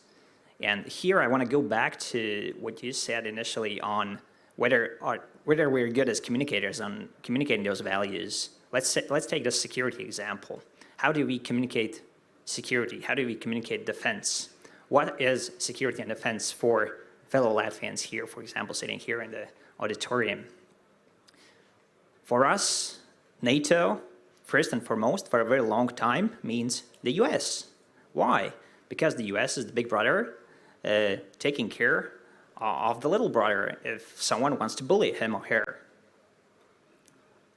And here I want to go back to what you said initially on whether we're good as communicators on communicating those values. Let's take the security example. How do we communicate security? How do we communicate defense? What is security and defense for fellow Latvians here, for example, sitting here in the auditorium? For us, NATO, first and foremost, for a very long time, means the US. Why? Because the US is the big brother taking care of the little brother if someone wants to bully him or her.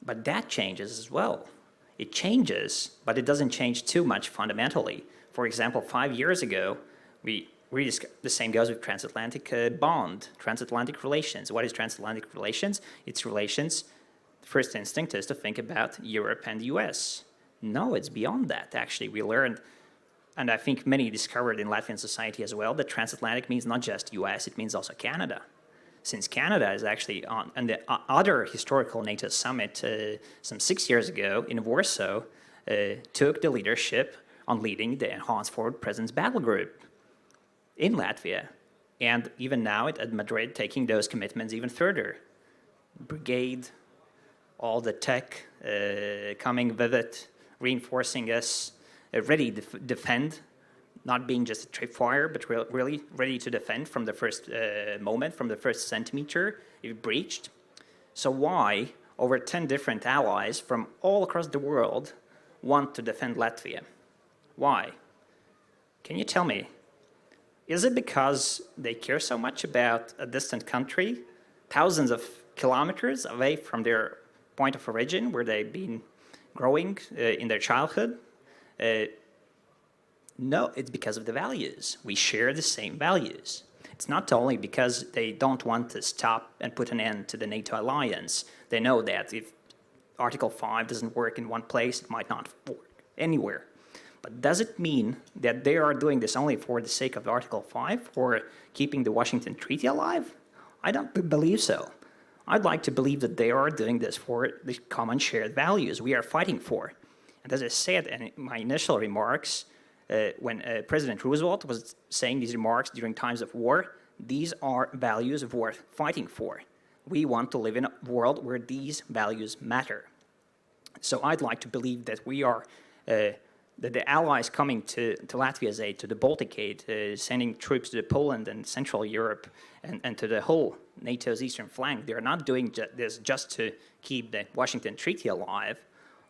But that changes as well. It changes, but it doesn't change too much fundamentally. For example, 5 years ago, the same goes with transatlantic bond, transatlantic relations. What is transatlantic relations? It's relations, the first instinct is to think about Europe and the US. No, it's beyond that, actually. We learned, and I think many discovered in Latvian society as well, that transatlantic means not just US, it means also Canada. Since Canada is actually on the other historical NATO summit some 6 years ago in Warsaw, took the leadership on leading the Enhanced Forward Presence Battle Group in Latvia, and even now at Madrid, taking those commitments even further. Brigade, all the tech coming with it, reinforcing us, ready to defend, not being just a tripwire, but really ready to defend from the first moment, from the first centimeter if breached. So why over 10 different allies from all across the world want to defend Latvia? Why? Can you tell me? Is it because they care so much about a distant country, thousands of kilometers away from their point of origin, where they've been growing in their childhood? No, it's because of the values. We share the same values. It's not only because they don't want to stop and put an end to the NATO alliance. They know that if Article 5 doesn't work in one place, it might not work anywhere. But does it mean that they are doing this only for the sake of Article 5, for keeping the Washington Treaty alive? I don't believe so. I'd like to believe that they are doing this for the common shared values we are fighting for. And as I said in my initial remarks, when President Roosevelt was saying these remarks during times of war, these are values worth fighting for. We want to live in a world where these values matter. So I'd like to believe that we are that the allies coming to Latvia's aid, to the Baltic aid, sending troops to Poland and Central Europe and to the whole NATO's eastern flank, they're not doing this just to keep the Washington Treaty alive,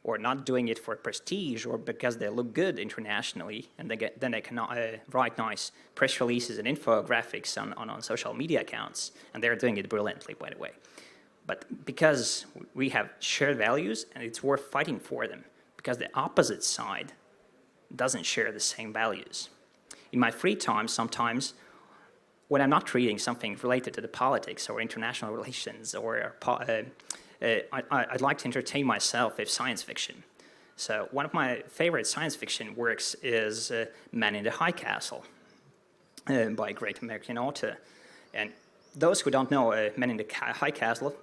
or not doing it for prestige or because they look good internationally, and then they can write nice press releases and infographics on social media accounts, and they're doing it brilliantly, by the way. But because we have shared values, and it's worth fighting for them, because the opposite side doesn't share the same values. In my free time, sometimes, when I'm not reading something related to the politics or international relations, or I'd like to entertain myself with science fiction. So one of my favorite science fiction works is Man in the High Castle by a great American author. And those who don't know Man in the High Castle,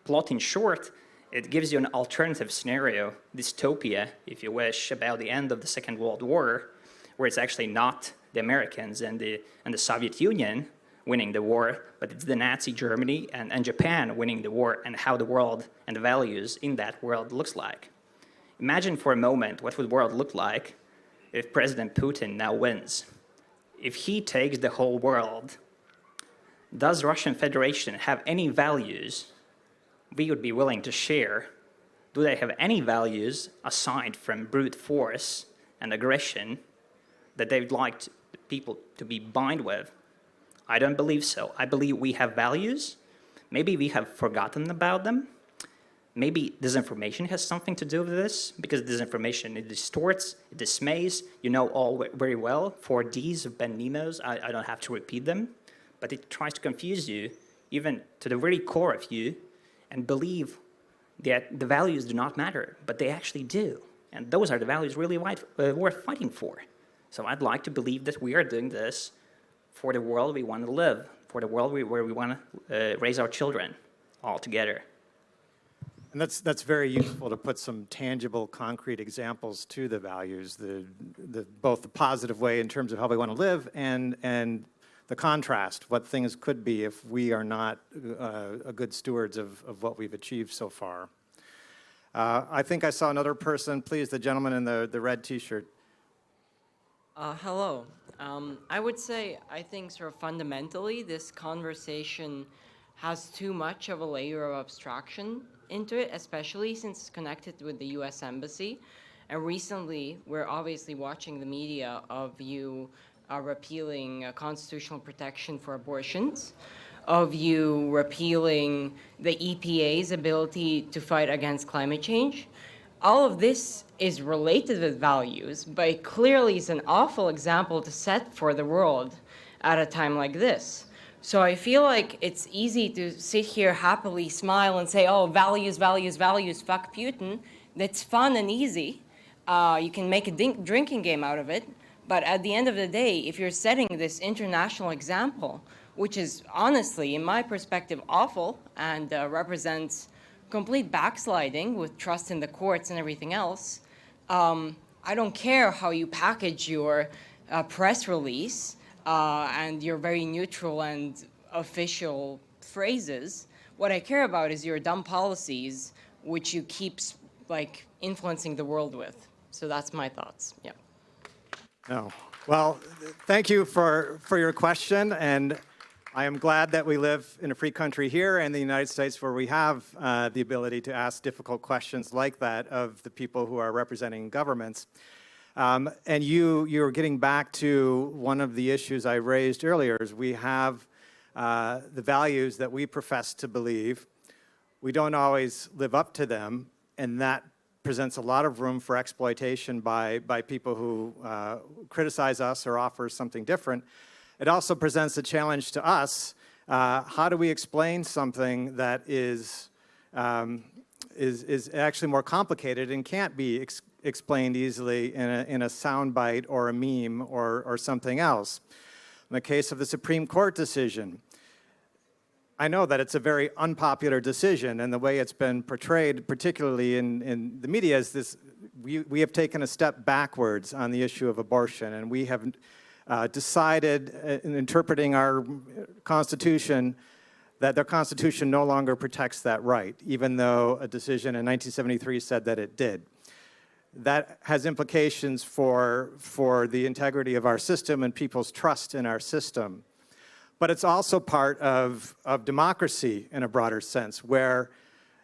plot in short, it gives you an alternative scenario, dystopia, if you wish, about the end of the Second World War, where it's actually not the Americans and the Soviet Union winning the war, but it's the Nazi Germany and Japan winning the war, and how the world and the values in that world looks like. Imagine for a moment what would the world look like if President Putin now wins. If he takes the whole world, does Russian Federation have any values we would be willing to share, do they have any values aside from brute force and aggression that they'd like people to be bound with? I don't believe so. I believe we have values. Maybe we have forgotten about them. Maybe disinformation has something to do with this, because disinformation, it distorts, it dismays. You know all very well, 4 Ds of Ben Nemo's, I don't have to repeat them, but it tries to confuse you, even to the very core of you, and believe that the values do not matter, but they actually do. And those are the values really worth fighting for. So I'd like to believe that we are doing this for the world we want to live, for the world where we want to raise our children all together. And that's very useful to put some tangible, concrete examples to the values, both the positive way in terms of how we want to live and the contrast, what things could be if we are not good stewards of what we've achieved so far. I think I saw another person, please, the gentleman in the red T-shirt. Hello. I would say I think sort of fundamentally this conversation has too much of a layer of abstraction into it, especially since it's connected with the U.S. Embassy. And recently, we're obviously watching the media of you repealing constitutional protection for abortions, of you repealing the EPA's ability to fight against climate change. All of this is related with values, but it clearly is an awful example to set for the world at a time like this. So I feel like it's easy to sit here happily smile and say, oh, values, values, values, fuck Putin. That's fun and easy. You can make a drinking game out of it. But at the end of the day, if you're setting this international example, which is honestly, in my perspective, awful and represents complete backsliding with trust in the courts and everything else, I don't care how you package your press release and your very neutral and official phrases. What I care about is your dumb policies, which you keep like influencing the world with. So that's my thoughts. Yeah. No. Well, thank you for your question, and I am glad that we live in a free country here in the United States where we have the ability to ask difficult questions like that of the people who are representing governments. And you're getting back to one of the issues I raised earlier, is we have the values that we profess to believe. We don't always live up to them, and that presents a lot of room for exploitation by people who criticize us or offer something different. It also presents a challenge to us. How do we explain something that is actually more complicated and can't be explained easily in a soundbite or a meme or something else? In the case of the Supreme Court decision, I know that it's a very unpopular decision, and the way it's been portrayed, particularly in the media, is this: we have taken a step backwards on the issue of abortion, and we have decided, in interpreting our Constitution, that their Constitution no longer protects that right, even though a decision in 1973 said that it did. That has implications for the integrity of our system and people's trust in our system. But it's also part of democracy in a broader sense, where,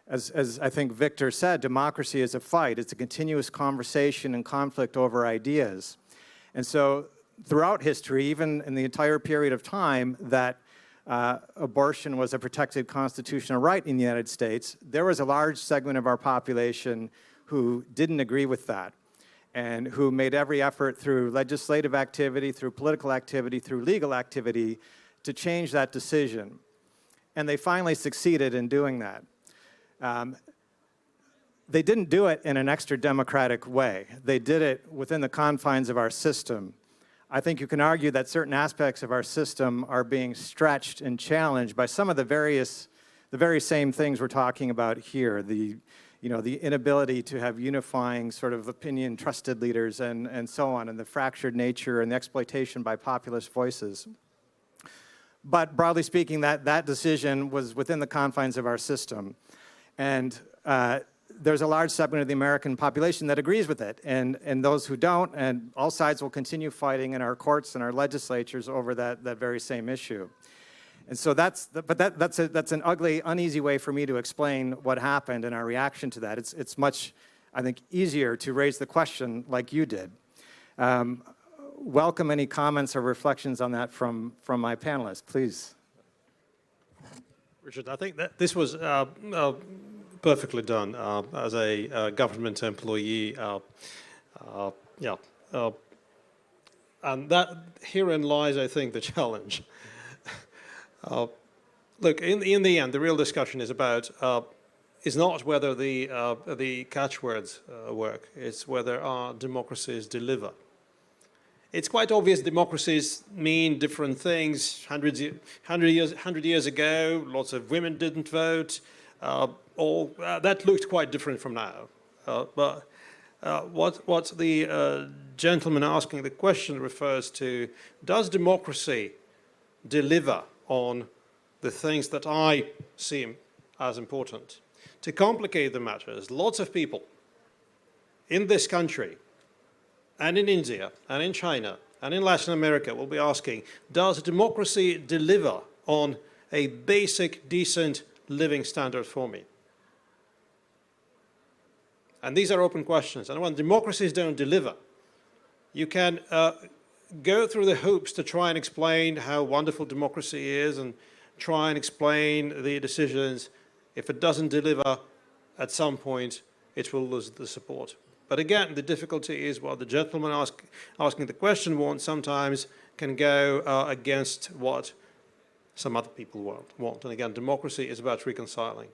as I think Victor said, democracy is a fight. It's a continuous conversation and conflict over ideas. And so throughout history, even in the entire period of time that abortion was a protected constitutional right in the United States, there was a large segment of our population who didn't agree with that, and who made every effort through legislative activity, through political activity, through legal activity, to change that decision. And they finally succeeded in doing that. They didn't do it in an extra democratic way. They did it within the confines of our system. I think you can argue that certain aspects of our system are being stretched and challenged by some of the very same things we're talking about here. The inability to have unifying sort of opinion, trusted leaders, and so on, and the fractured nature and the exploitation by populist voices. But broadly speaking, that decision was within the confines of our system. And there's a large segment of the American population that agrees with it, and those who don't, and all sides will continue fighting in our courts and our legislatures over that very same issue. And so that's an ugly, uneasy way for me to explain what happened and our reaction to that. It's much, I think, easier to raise the question like you did. Welcome any comments or reflections on that from my panelists, please. Richard, I think that this was perfectly done as a government employee. And that herein lies, I think, the challenge. Look, in the end, the real discussion is about is not whether the catchwords work. It's whether our democracies deliver. It's quite obvious democracies mean different things. 100 years ago, lots of women didn't vote. That looked quite different from now. But what the gentleman asking the question refers to, does democracy deliver on the things that I see as important? To complicate the matters, lots of people in this country and in India and in China and in Latin America will be asking, does democracy deliver on a basic, decent living standard for me? And these are open questions. And when democracies don't deliver, you can go through the hoops to try and explain how wonderful democracy is and try and explain the decisions. If it doesn't deliver, at some point, it will lose the support. But again, the difficulty is what the gentleman asking the question wants sometimes can go against what some other people want. And again, democracy is about reconciling.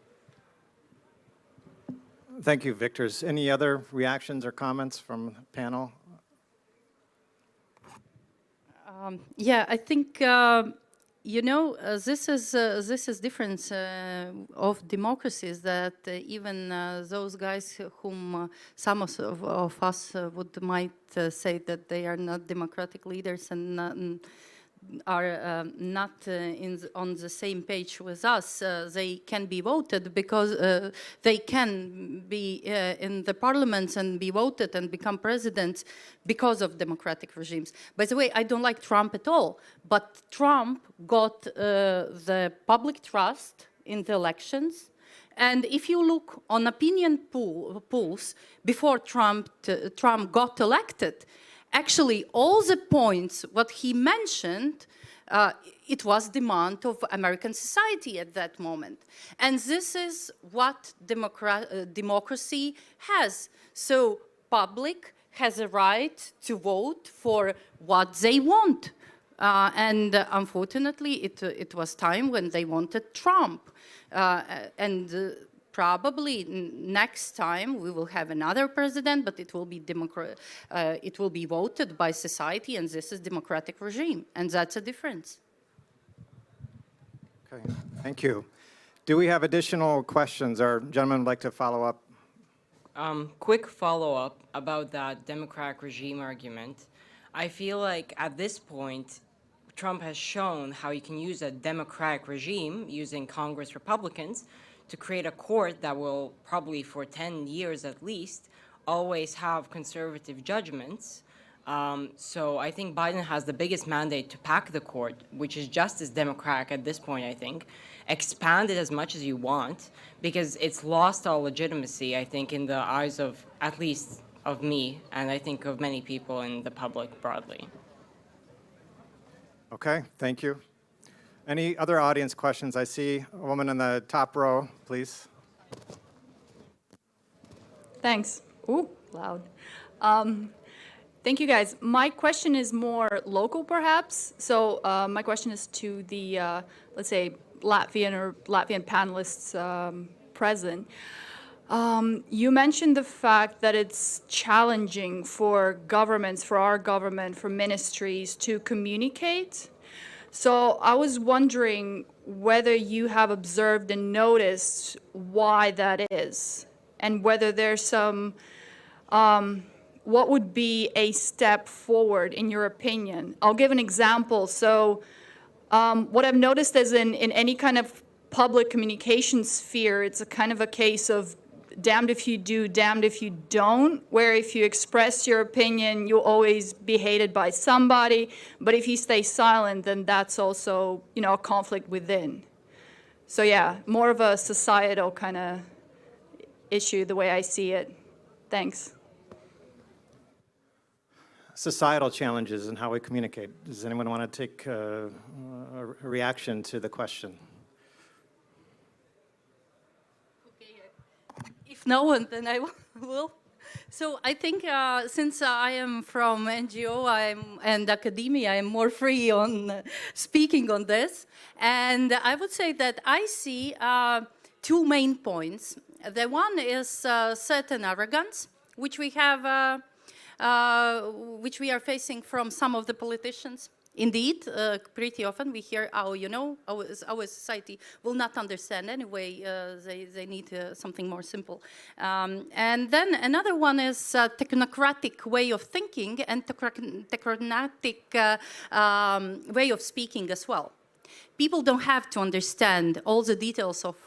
Thank you, Victor. Any other reactions or comments from the panel? Yeah, I think this is difference of democracies that even those guys whom some of us might say that they are not democratic leaders and are not on the same page with us, they can be voted because they can be in the parliaments and be voted and become presidents because of democratic regimes. By the way, I don't like Trump at all, but Trump got the public trust in the elections. And if you look on opinion polls before Trump got elected, actually, all the points what he mentioned, it was demand of American society at that moment. And this is what democracy has. So public has a right to vote for what they want. And unfortunately, it was time when they wanted Trump. Probably next time we will have another president, but it will be voted by society, and this is democratic regime, and that's a difference. Okay, thank you. Do we have additional questions, or gentlemen would like to follow up? Quick follow-up about that democratic regime argument. I feel like at this point, Trump has shown how you can use a democratic regime using Congress Republicans to create a court that will probably for 10 years at least always have conservative judgments. So I think Biden has the biggest mandate to pack the court, which is just as democratic at this point, I think. Expand it as much as you want, because it's lost all legitimacy, I think, in the eyes of, at least of me, and I think of many people in the public broadly. Okay, thank you. Any other audience questions? I see a woman in the top row, please. Thanks. Ooh, loud. Thank you, guys. My question is more local, perhaps. So my question is to the, let's say, Latvian panelists present. You mentioned the fact that it's challenging for governments, for our government, for ministries to communicate. So I was wondering whether you have observed and noticed why that is, and whether there's some, what would be a step forward in your opinion? I'll give an example. So what I've noticed is in any kind of public communication sphere, it's a kind of a case of damned if you do, damned if you don't, where if you express your opinion, you'll always be hated by somebody, but if you stay silent, then that's also, you know, a conflict within. So yeah, more of a societal kind of issue, the way I see it. Thanks. Societal challenges and how we communicate. Does anyone want to take a reaction to the question? If no one, then I will. So I think since I am from NGO and academia, I'm more free on speaking on this. And I would say that I see two main points. The one is certain arrogance, which we have, which we are facing from some of the politicians. Indeed, pretty often we hear, oh, you know, our society will not understand anyway, they need something more simple. And then another one is technocratic way of thinking and technocratic way of speaking as well. People don't have to understand all the details of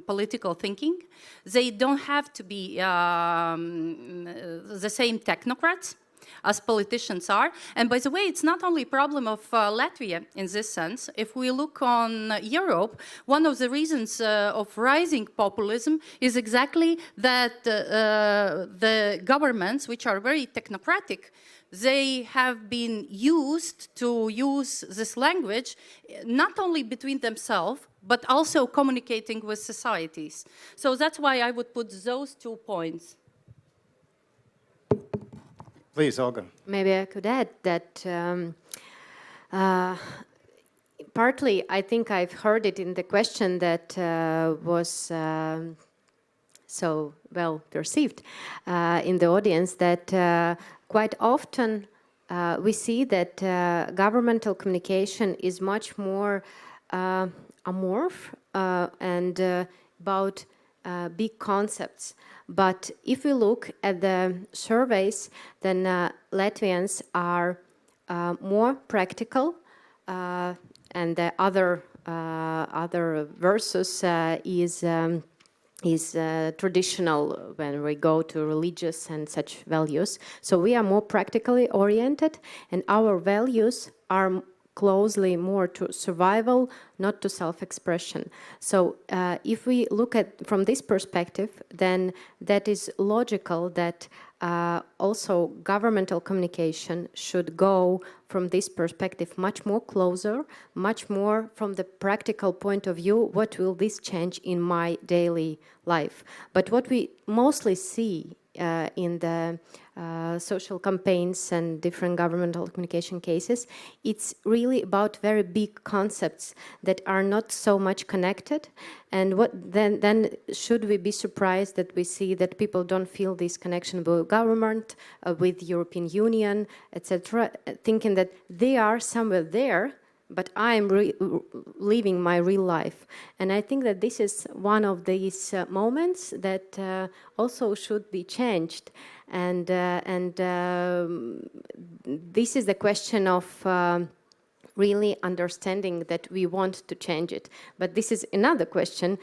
political thinking. They don't have to be the same technocrats as politicians are. And by the way, it's not only a problem of Latvia in this sense. If we look on Europe, one of the reasons of rising populism is exactly that the governments, which are very technocratic, they have been used to use this language not only between themselves, but also communicating with societies. So that's why I would put those 2 points. Please, Olga. Maybe I could add that partly I think I've heard it in the question that was so well perceived in the audience that quite often we see that governmental communication is much more amorph and about big concepts. But if we look at the surveys, then Latvians are more practical, and the other versus is traditional when we go to religious and such values. So we are more practically oriented, and our values are closely more to survival, not to self-expression. So if we look at from this perspective, then that is logical that also governmental communication should go from this perspective much more closer, much more from the practical point of view, what will this change in my daily life? But what we mostly see in the social campaigns and different governmental communication cases, it's really about very big concepts that are not so much connected. And what then should we be surprised that we see that people don't feel this connection with government, with European Union, etc., thinking that they are somewhere there, but I'm living my real life. And I think that this is one of these moments that also should be changed. And this is the question of really understanding that we want to change it. But this is another question.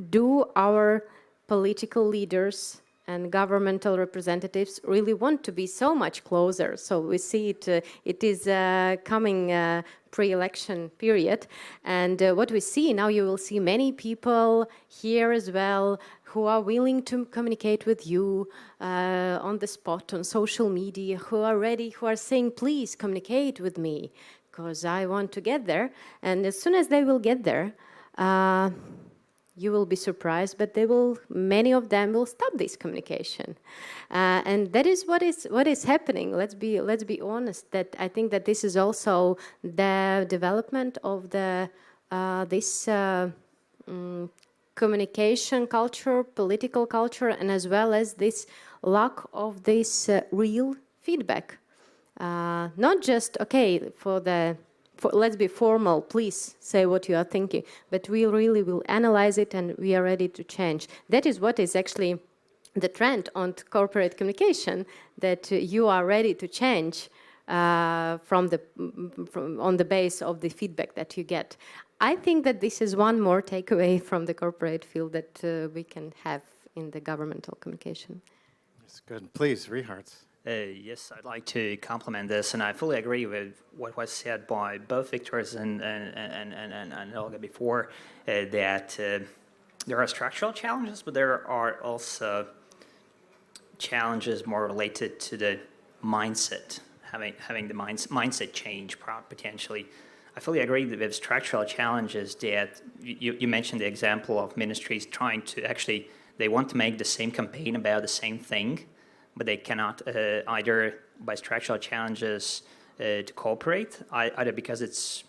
Do our political leaders and governmental representatives really want to be so much closer? So we see it is coming pre-election period. And what we see now, you will see many people here as well who are willing to communicate with you on the spot, on social media, who are ready, who are saying, please communicate with me, because I want to get there. And as soon as they will get there, you will be surprised, but many of them will stop this communication. And that is what is happening. Let's be honest, that I think that this is also the development of this communication culture, political culture, and as well as this lack of this real feedback. Not just, okay, let's be formal, please say what you are thinking, but we really will analyze it and we are ready to change. That is what is actually the trend on corporate communication, that you are ready to change on the base of the feedback that you get. I think that this is one more takeaway from the corporate field that we can have in the governmental communication. That's good. Please, Richard. Yes, I'd like to complement this, and I fully agree with what was said by both Victors and Olga before, that there are structural challenges, but there are also challenges more related to the mindset, having the mindset change potentially. I fully agree with structural challenges that you mentioned the example of ministries trying to actually, they want to make the same campaign about the same thing, but they cannot either by structural challenges to cooperate, either because it's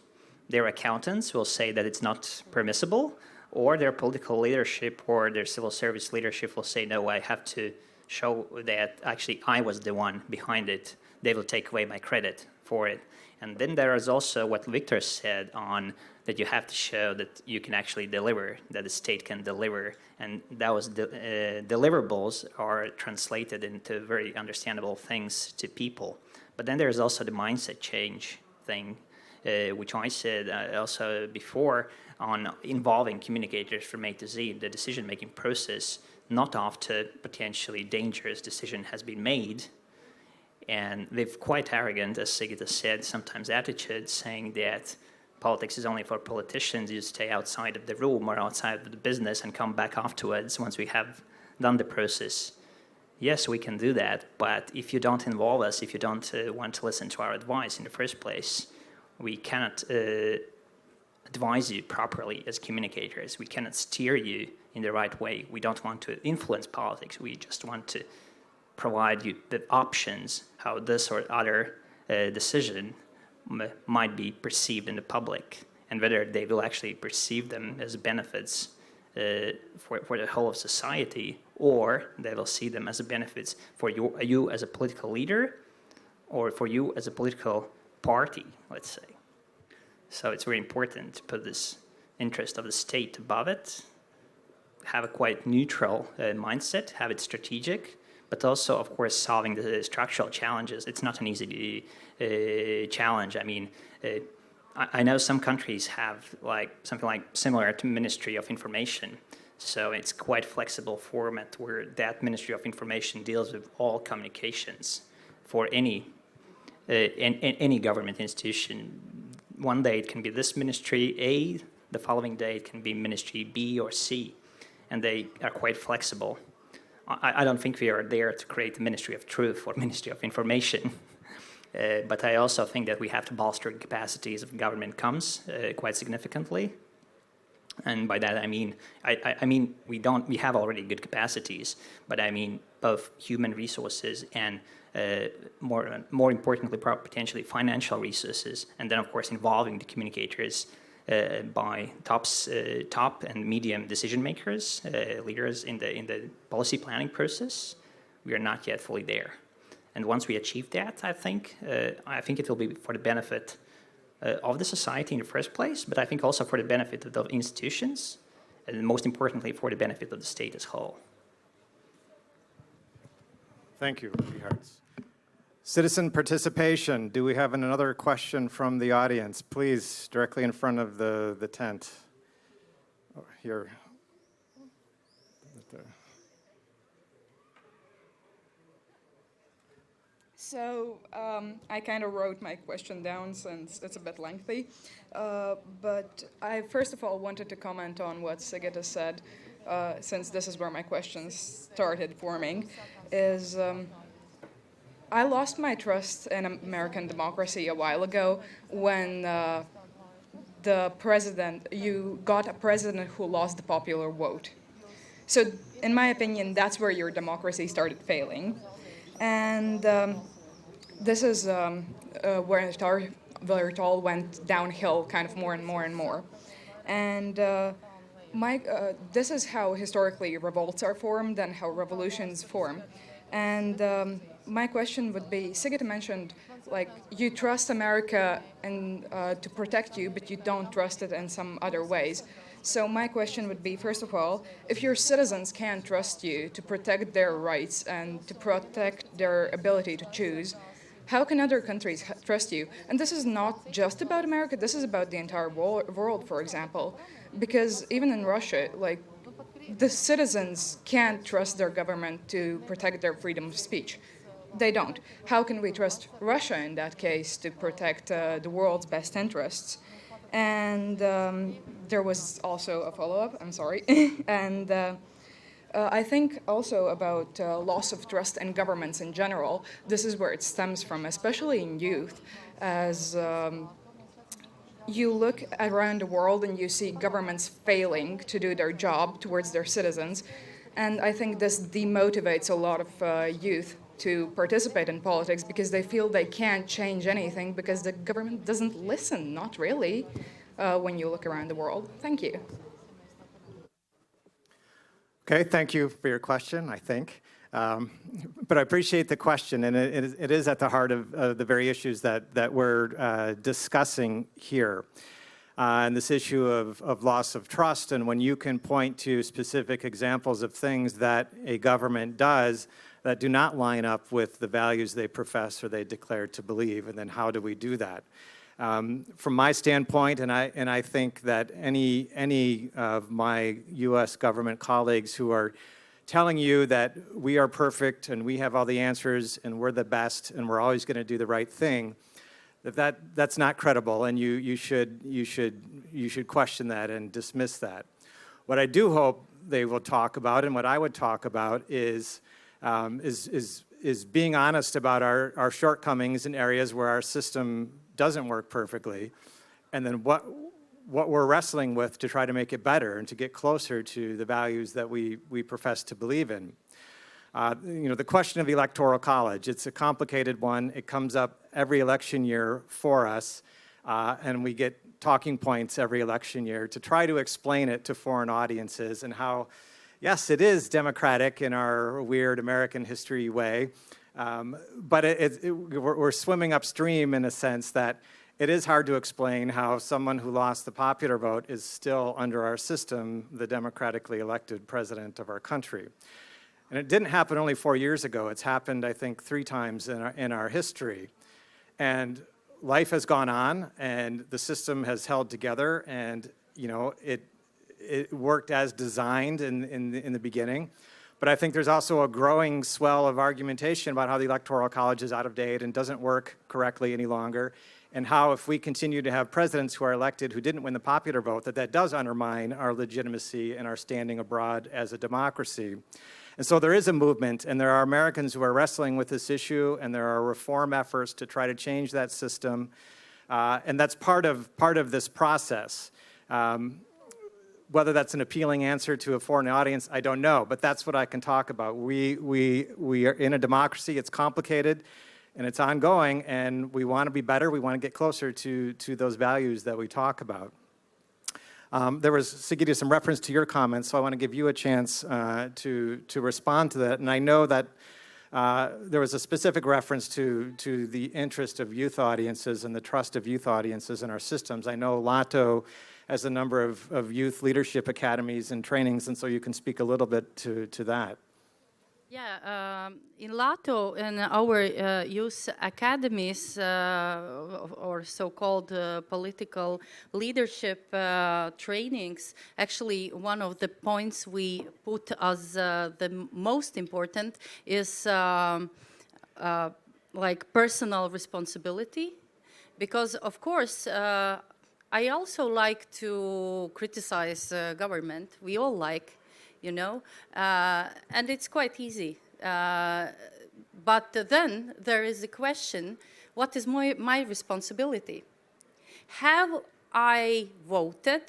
their accountants will say that it's not permissible, or their political leadership or their civil service leadership will say, no, I have to show that actually I was the one behind it. They will take away my credit for it. And then there is also what Victor said on that you have to show that you can actually deliver, that the state can deliver. And those deliverables are translated into very understandable things to people. But then there's also the mindset change thing, which I said also before, on involving communicators from A to Z, the decision-making process, not after potentially dangerous decision has been made. And they've quite arrogant, as Sigita said, sometimes attitude, saying that politics is only for politicians, you stay outside of the room or outside of the business and come back afterwards once we have done the process. Yes, we can do that, but if you don't involve us, if you don't want to listen to our advice in the first place, we cannot advise you properly as communicators. We cannot steer you in the right way. We don't want to influence politics. We just want to provide you the options how this or other decision might be perceived in the public, and whether they will actually perceive them as benefits for the whole of society, or they will see them as benefits for you as a political leader, or for you as a political party, let's say. So it's very important to put this interest of the state above it, have a quite neutral mindset, have it strategic, but also, of course, solving the structural challenges. It's not an easy challenge. I mean, I know some countries have something like similar to Ministry of Information. So it's quite flexible format where that Ministry of Information deals with all communications for any government institution. One day it can be this Ministry A, the following day it can be Ministry B or C, and they are quite flexible. I don't think we are there to create the Ministry of Truth or Ministry of Information, but I also think that we have to bolster the capacities of government comms quite significantly. And by that I mean, we have already good capacities, but I mean both human resources and more importantly, potentially financial resources, and then of course involving the communicators by top and medium decision makers, leaders in the policy planning process. We are not yet fully there, and once we achieve that, I think it will be for the benefit of the society in the first place, but I think also for the benefit of the institutions, and most importantly for the benefit of the state as a whole. Thank you, Richard. Citizen participation. Do we have another question from the audience? Please, directly in front of the tent. Oh, here. Right there. So I kind of wrote my question down since it's a bit lengthy. But I first of all wanted to comment on what Sigita said, since this is where my questions started forming, is I lost my trust in American democracy a while ago when you got a president who lost the popular vote. So in my opinion, that's where your democracy started failing. And this is where it all went downhill kind of more and more and more. And this is how historically revolts are formed and how revolutions form. And my question would be, Sigita mentioned, like, you trust America to protect you, but you don't trust it in some other ways. So my question would be, first of all, if your citizens can't trust you to protect their rights and to protect their ability to choose, how can other countries trust you? And this is not just about America, this is about the entire world, for example. Because even in Russia, like, the citizens can't trust their government to protect their freedom of speech. They don't. How can we trust Russia in that case to protect the world's best interests? And there was also a follow-up, I'm sorry. And I think also about loss of trust in governments in general. This is where it stems from, especially in youth, as you look around the world and you see governments failing to do their job towards their citizens. And I think this demotivates a lot of youth to participate in politics because they feel they can't change anything because the government doesn't listen, not really, when you look around the world. Thank you. Okay, thank you for your question, I think. But I appreciate the question, and it is at the heart of the very issues that we're discussing here. And this issue of loss of trust, and when you can point to specific examples of things that a government does that do not line up with the values they profess or they declare to believe, and then how do we do that? From my standpoint, and I think that any of my U.S. government colleagues who are telling you that we are perfect and we have all the answers and we're the best and we're always going to do the right thing, that's not credible, and you should question that and dismiss that. What I do hope they will talk about, and what I would talk about, is being honest about our shortcomings in areas where our system doesn't work perfectly, and then what we're wrestling with to try to make it better and to get closer to the values that we profess to believe in. The question of electoral college, it's a complicated one. It comes up every election year for us, and we get talking points every election year to try to explain it to foreign audiences and how, yes, it is democratic in our weird American history way, but we're swimming upstream in a sense that it is hard to explain how someone who lost the popular vote is still, under our system, the democratically elected president of our country. And it didn't happen only 4 years ago. It's happened, I think, 3 times in our history. And life has gone on, and the system has held together, and it worked as designed in the beginning. But I think there's also a growing swell of argumentation about how the Electoral College is out of date and doesn't work correctly any longer, and how if we continue to have presidents who are elected who didn't win the popular vote, that does undermine our legitimacy and our standing abroad as a democracy. And so there is a movement, and there are Americans who are wrestling with this issue, and there are reform efforts to try to change that system, and that's part of this process. Whether that's an appealing answer to a foreign audience, I don't know, but that's what I can talk about. We are in a democracy. It's complicated, and it's ongoing, and we want to be better. We want to get closer to those values that we talk about. There was, Sigita, some reference to your comments, so I want to give you a chance to respond to that. And I know that there was a specific reference to the interest of youth audiences and the trust of youth audiences in our systems. I know Lato has a number of youth leadership academies and trainings, and so you can speak a little bit to that. Yeah, in Lato, in our youth academies, or so-called political leadership trainings, actually one of the points we put as the most important is like personal responsibility, because of course I also like to criticize government. We all like, and it's quite easy. But then there is a question, what is my responsibility? Have I voted?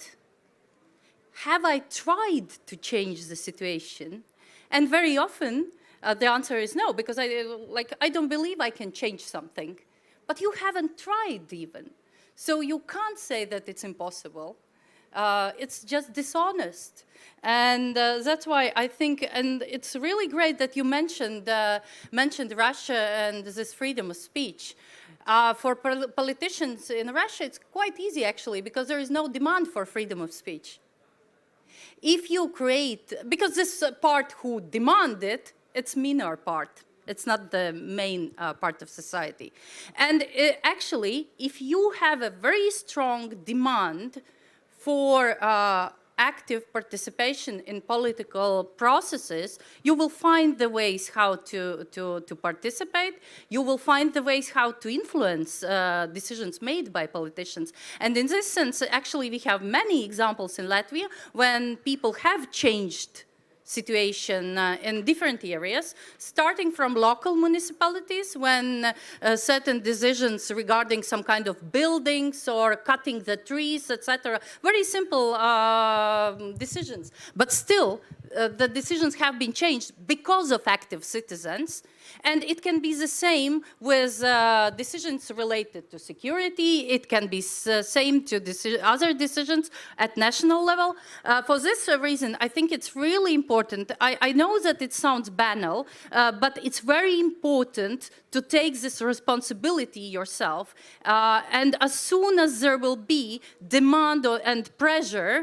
Have I tried to change the situation? And very often the answer is no, because I don't believe I can change something. But you haven't tried even. So you can't say that it's impossible. It's just dishonest. And that's why I think, and it's really great that you mentioned Russia and this freedom of speech. For politicians in Russia, it's quite easy, actually, because there is no demand for freedom of speech. If you create, because this part who demand it, it's minor part. It's not the main part of society. And actually, if you have a very strong demand for active participation in political processes, you will find the ways how to participate. You will find the ways how to influence decisions made by politicians. And in this sense, actually, we have many examples in Latvia when people have changed situation in different areas, starting from local municipalities when certain decisions regarding some kind of buildings or cutting the trees, etc. Very simple decisions. But still, the decisions have been changed because of active citizens. And it can be the same with decisions related to security. It can be same to other decisions at national level. For this reason, I think it's really important. I know that it sounds banal, but it's very important to take this responsibility yourself. And as soon as there will be demand and pressure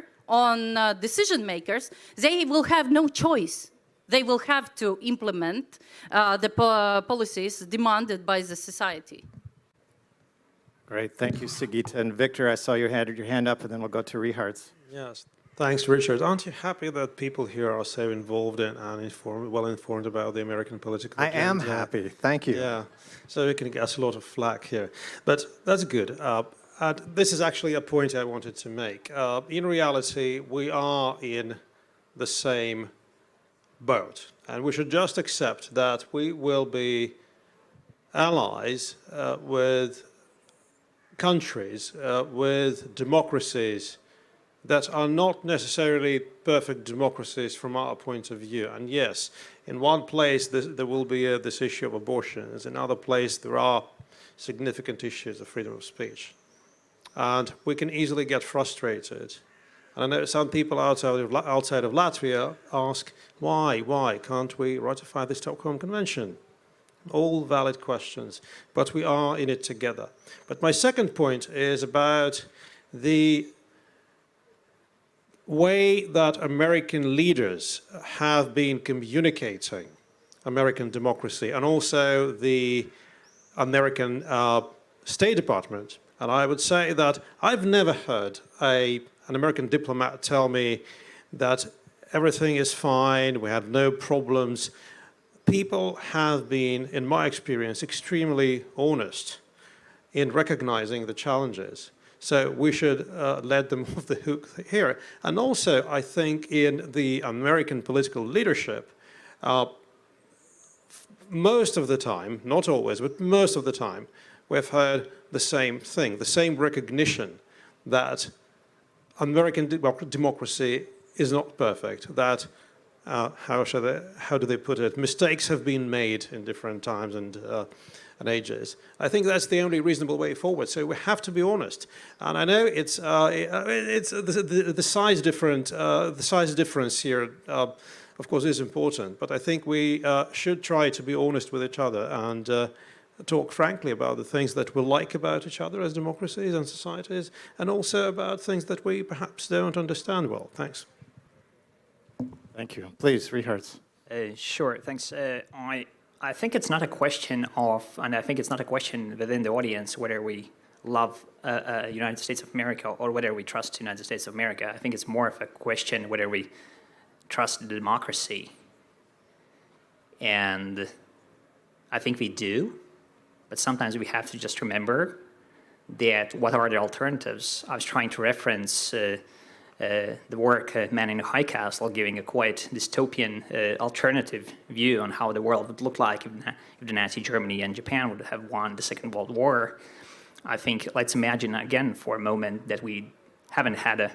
on decision makers, they will have no choice. They will have to implement the policies demanded by the society. Great, thank you, Sigita. And Victor, I saw you had your hand up, and then we'll go to Richard's. Yes, thanks, Richard. Aren't you happy that people here are so involved in and well-informed about the American political agenda? I am happy, thank you. Yeah, so we can get a lot of flack here. But that's good. And this is actually a point I wanted to make. In reality, we are in the same boat, and we should just accept that we will be allies with countries, with democracies that are not necessarily perfect democracies from our point of view. And yes, in one place there will be this issue of abortions, in another place there are significant issues of freedom of speech. And we can easily get frustrated. And I know some people outside of Latvia ask, why can't we ratify the Stockholm Convention? All valid questions, but we are in it together. But my second point is about the way that American leaders have been communicating American democracy, and also the American State Department. And I would say that I've never heard an American diplomat tell me that everything is fine, we have no problems. People have been, in my experience, extremely honest in recognizing the challenges. So we should let them off the hook here. And also, I think in the American political leadership, most of the time, not always, but most of the time, we've heard the same thing, the same recognition that American democracy is not perfect, that, how do they put it, mistakes have been made in different times and ages. I think that's the only reasonable way forward. So we have to be honest. And I know it's the size difference here, of course, is important. But I think we should try to be honest with each other and talk frankly about the things that we like about each other as democracies and societies, and also about things that we perhaps don't understand well. Thanks. Thank you. Please, Richards. Sure, thanks. I think it's not a question of, and I think it's not a question within the audience whether we love United States of America or whether we trust the United States of America. I think it's more of a question whether we trust the democracy. And I think we do. But sometimes we have to just remember that what are the alternatives? I was trying to reference the work Man in the High Castle, giving a quite dystopian alternative view on how the world would look like if the Nazi Germany and Japan would have won the Second World War. I think, let's imagine again for a moment that we haven't had a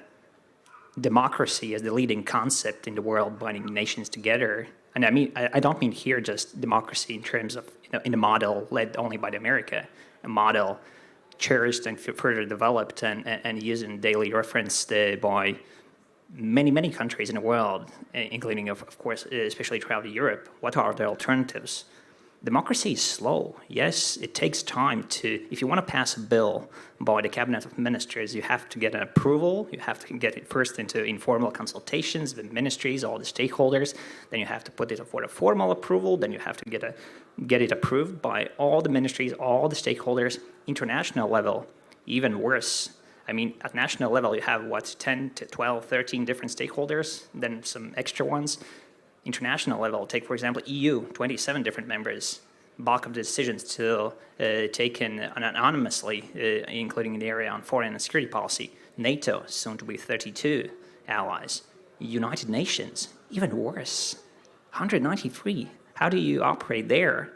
democracy as the leading concept in the world binding nations together. And I mean, I don't mean here just democracy in terms of, in a model led only by America, a model cherished and further developed and used in daily reference by many, many countries in the world, including, of course, especially throughout Europe. What are the alternatives? Democracy is slow. Yes, it takes time to, if you want to pass a bill by the Cabinet of Ministers, you have to get an approval. You have to get it first into informal consultations with ministries, all the stakeholders. Then you have to put it for a formal approval. Then you have to get it approved by all the ministries, all the stakeholders, international level. Even worse, I mean, at national level, you have, what, 10 to 12, 13 different stakeholders, then some extra ones. International level, take, for example, EU, 27 different members. Bulk of the decisions still taken anonymously, including in the area on foreign and security policy. NATO, soon to be 32 allies. United Nations, even worse, 193. How do you operate there?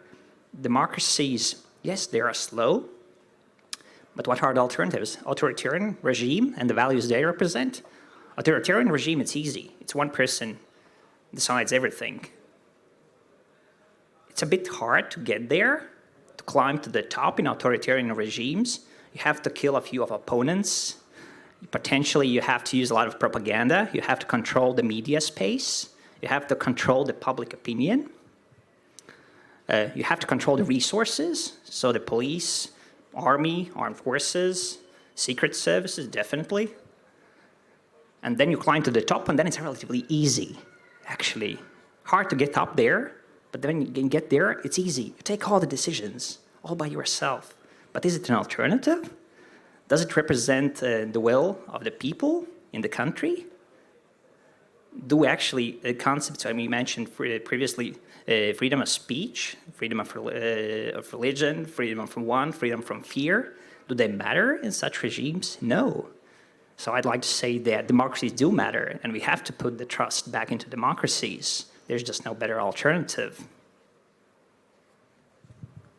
Democracies, yes, they are slow, but what are the alternatives? Authoritarian regime and the values they represent? Authoritarian regime, it's easy. It's one person decides everything. It's a bit hard to get there, to climb to the top in authoritarian regimes. You have to kill a few of opponents. Potentially, you have to use a lot of propaganda. You have to control the media space. You have to control the public opinion. You have to control the resources, so the police, army, armed forces, secret services, definitely. And then you climb to the top, and then it's relatively easy, actually. Hard to get up there, but then you can get there, it's easy. You take all the decisions, all by yourself. But is it an alternative? Does it represent the will of the people in the country? Do actually concepts, I mean, you mentioned previously, freedom of speech, freedom of religion, freedom from one, freedom from fear, do they matter in such regimes? No. So I'd like to say that democracies do matter, and we have to put the trust back into democracies. There's just no better alternative.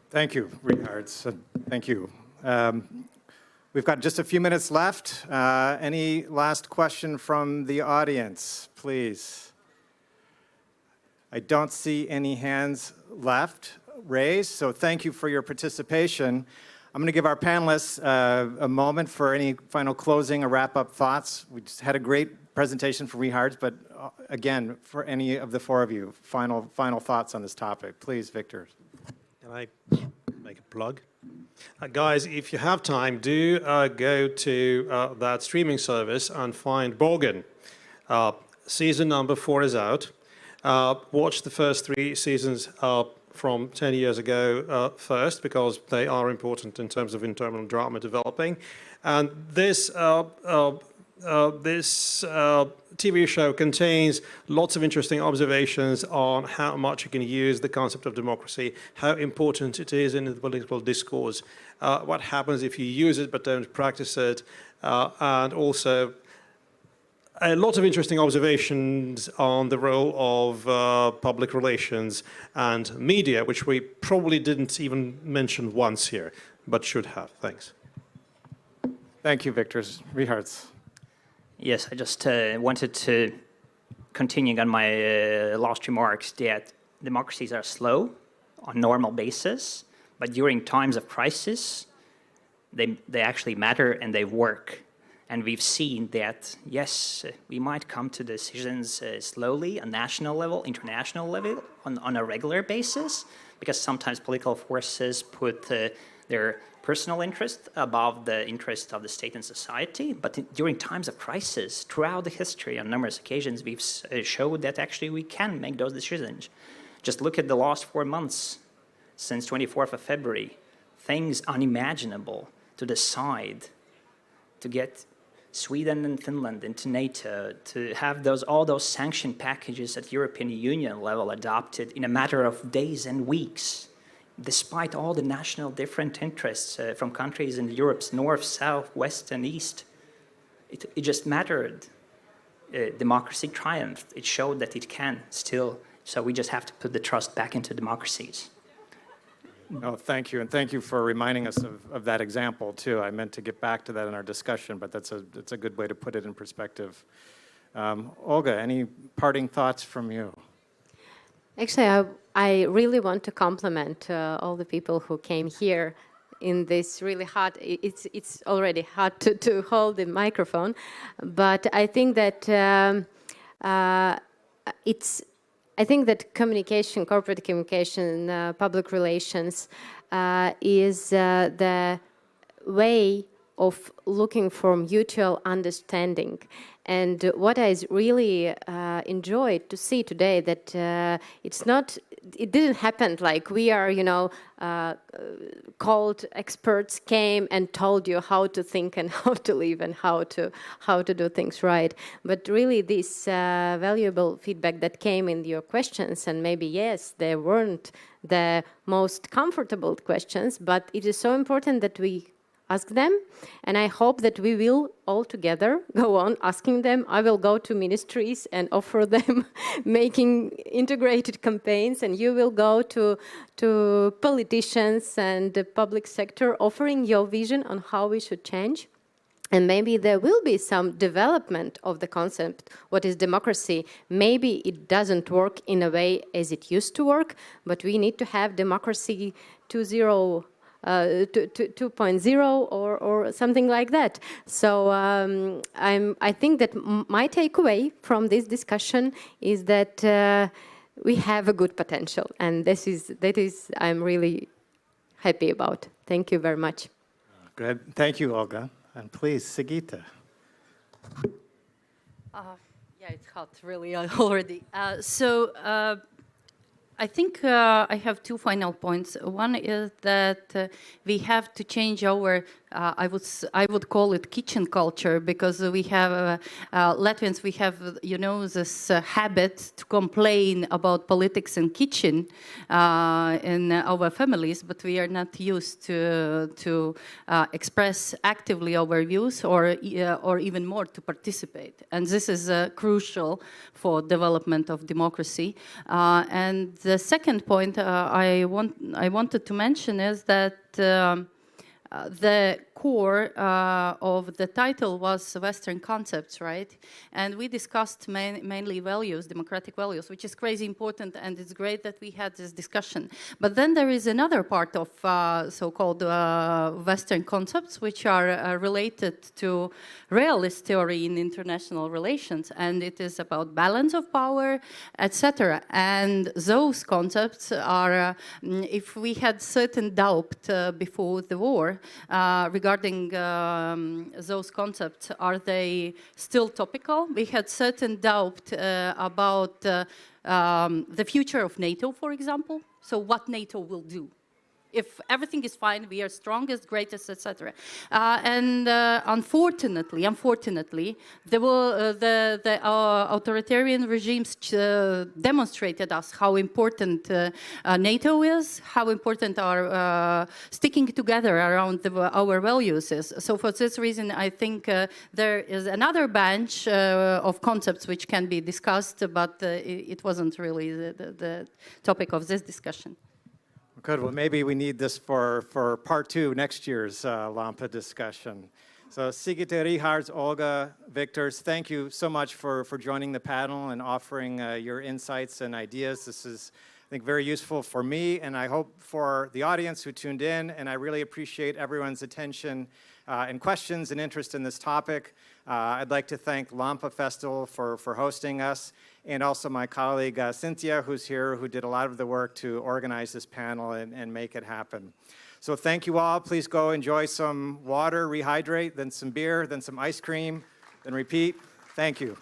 Thank you, Richards. Thank you. We've got just a few minutes left. Any last question from the audience, please? I don't see any hands left raised, so thank you for your participation. I'm going to give our panelists a moment for any final closing or wrap-up thoughts. We just had a great presentation from Richards, but again, for any of the four of you, final thoughts on this topic. Please, Victor. Can I make a plug? Guys, if you have time, do go to that streaming service and find Borgen. Season number 4 is out. Watch the first 3 seasons from 10 years ago first, because they are important in terms of internal drama developing. And this TV show contains lots of interesting observations on how much you can use the concept of democracy, how important it is in the political discourse, what happens if you use it but don't practice it, and also a lot of interesting observations on the role of public relations and media, which we probably didn't even mention once here, but should have. Thanks. Thank you, Victor. Richards. Yes, I just wanted to continue on my last remarks that democracies are slow on normal basis, but during times of crisis, they actually matter and they work. And we've seen that, yes, we might come to decisions slowly on national level, international level, on a regular basis, because sometimes political forces put their personal interest above the interest of the state and society. But during times of crisis, throughout the history, on numerous occasions, we've showed that actually we can make those decisions. Just look at the last 4 months since 24th of February. Things unimaginable to decide to get Sweden and Finland into NATO, to have all those sanction packages at European Union level adopted in a matter of days and weeks, despite all the national different interests from countries in Europe's north, south, west, and east. It just mattered. Democracy triumphed. It showed that it can still. So we just have to put the trust back into democracies. No, thank you, and thank you for reminding us of that example, too. I meant to get back to that in our discussion, but that's a good way to put it in perspective. Olga, any parting thoughts from you? Actually, I really want to compliment all the people who came here in this really hard, it's already hard to hold the microphone, but I think that I think that communication, corporate communication, public relations is the way of looking for mutual understanding. And what I really enjoyed to see today that it didn't happen like we are, called experts came and told you how to think and how to live and how to do things right. But really this valuable feedback that came in your questions, and maybe, yes, they weren't the most comfortable questions, but it is so important that we ask them, and I hope that we will all together go on asking them. I will go to ministries and offer them making integrated campaigns, and you will go to politicians and the public sector offering your vision on how we should change. And maybe there will be some development of the concept, what is democracy. Maybe it doesn't work in a way as it used to work, but we need to have democracy 2.0 or something like that. So I think that my takeaway from this discussion is that we have a good potential, and that is I'm really happy about. Thank you very much. Good. Thank you, Olga. And please, Sigita. Yeah, it's hot, really, already. I think I have two final points. One is that we have to change our, I would call it kitchen culture, because we have, Latvians, we have, this habit to complain about politics in kitchen in our families, but we are not used to express actively our views or even more to participate. And this is crucial for development of democracy. And the second point I wanted to mention is that the core of the title was Western concepts, right? And we discussed mainly values, democratic values, which is crazy important, and it's great that we had this discussion. But then there is another part of so-called Western concepts, which are related to realist theory in international relations, and it is about balance of power, etc. And those concepts are, if we had certain doubt before the war regarding those concepts, are they still topical? We had certain doubt about the future of NATO, for example. So what NATO will do. If everything is fine, we are strongest, greatest, etc. And unfortunately, the authoritarian regimes demonstrated us how important NATO is, how important our sticking together around our values is. So for this reason, I think there is another bunch of concepts which can be discussed, but it wasn't really the topic of this discussion. Good. Well, maybe we need this for part 2, next year's LAMPA discussion. So Sigita, Richards, Olga, Victors, thank you so much for joining the panel and offering your insights and ideas. This is, I think, very useful for me, and I hope for the audience who tuned in, and I really appreciate everyone's attention and questions and interest in this topic. I'd like to thank LAMPA Festival for hosting us, and also my colleague Cynthia, who's here, who did a lot of the work to organize this panel and make it happen. So thank you all. Please go enjoy some water, rehydrate, then some beer, then some ice cream, then repeat. Thank you.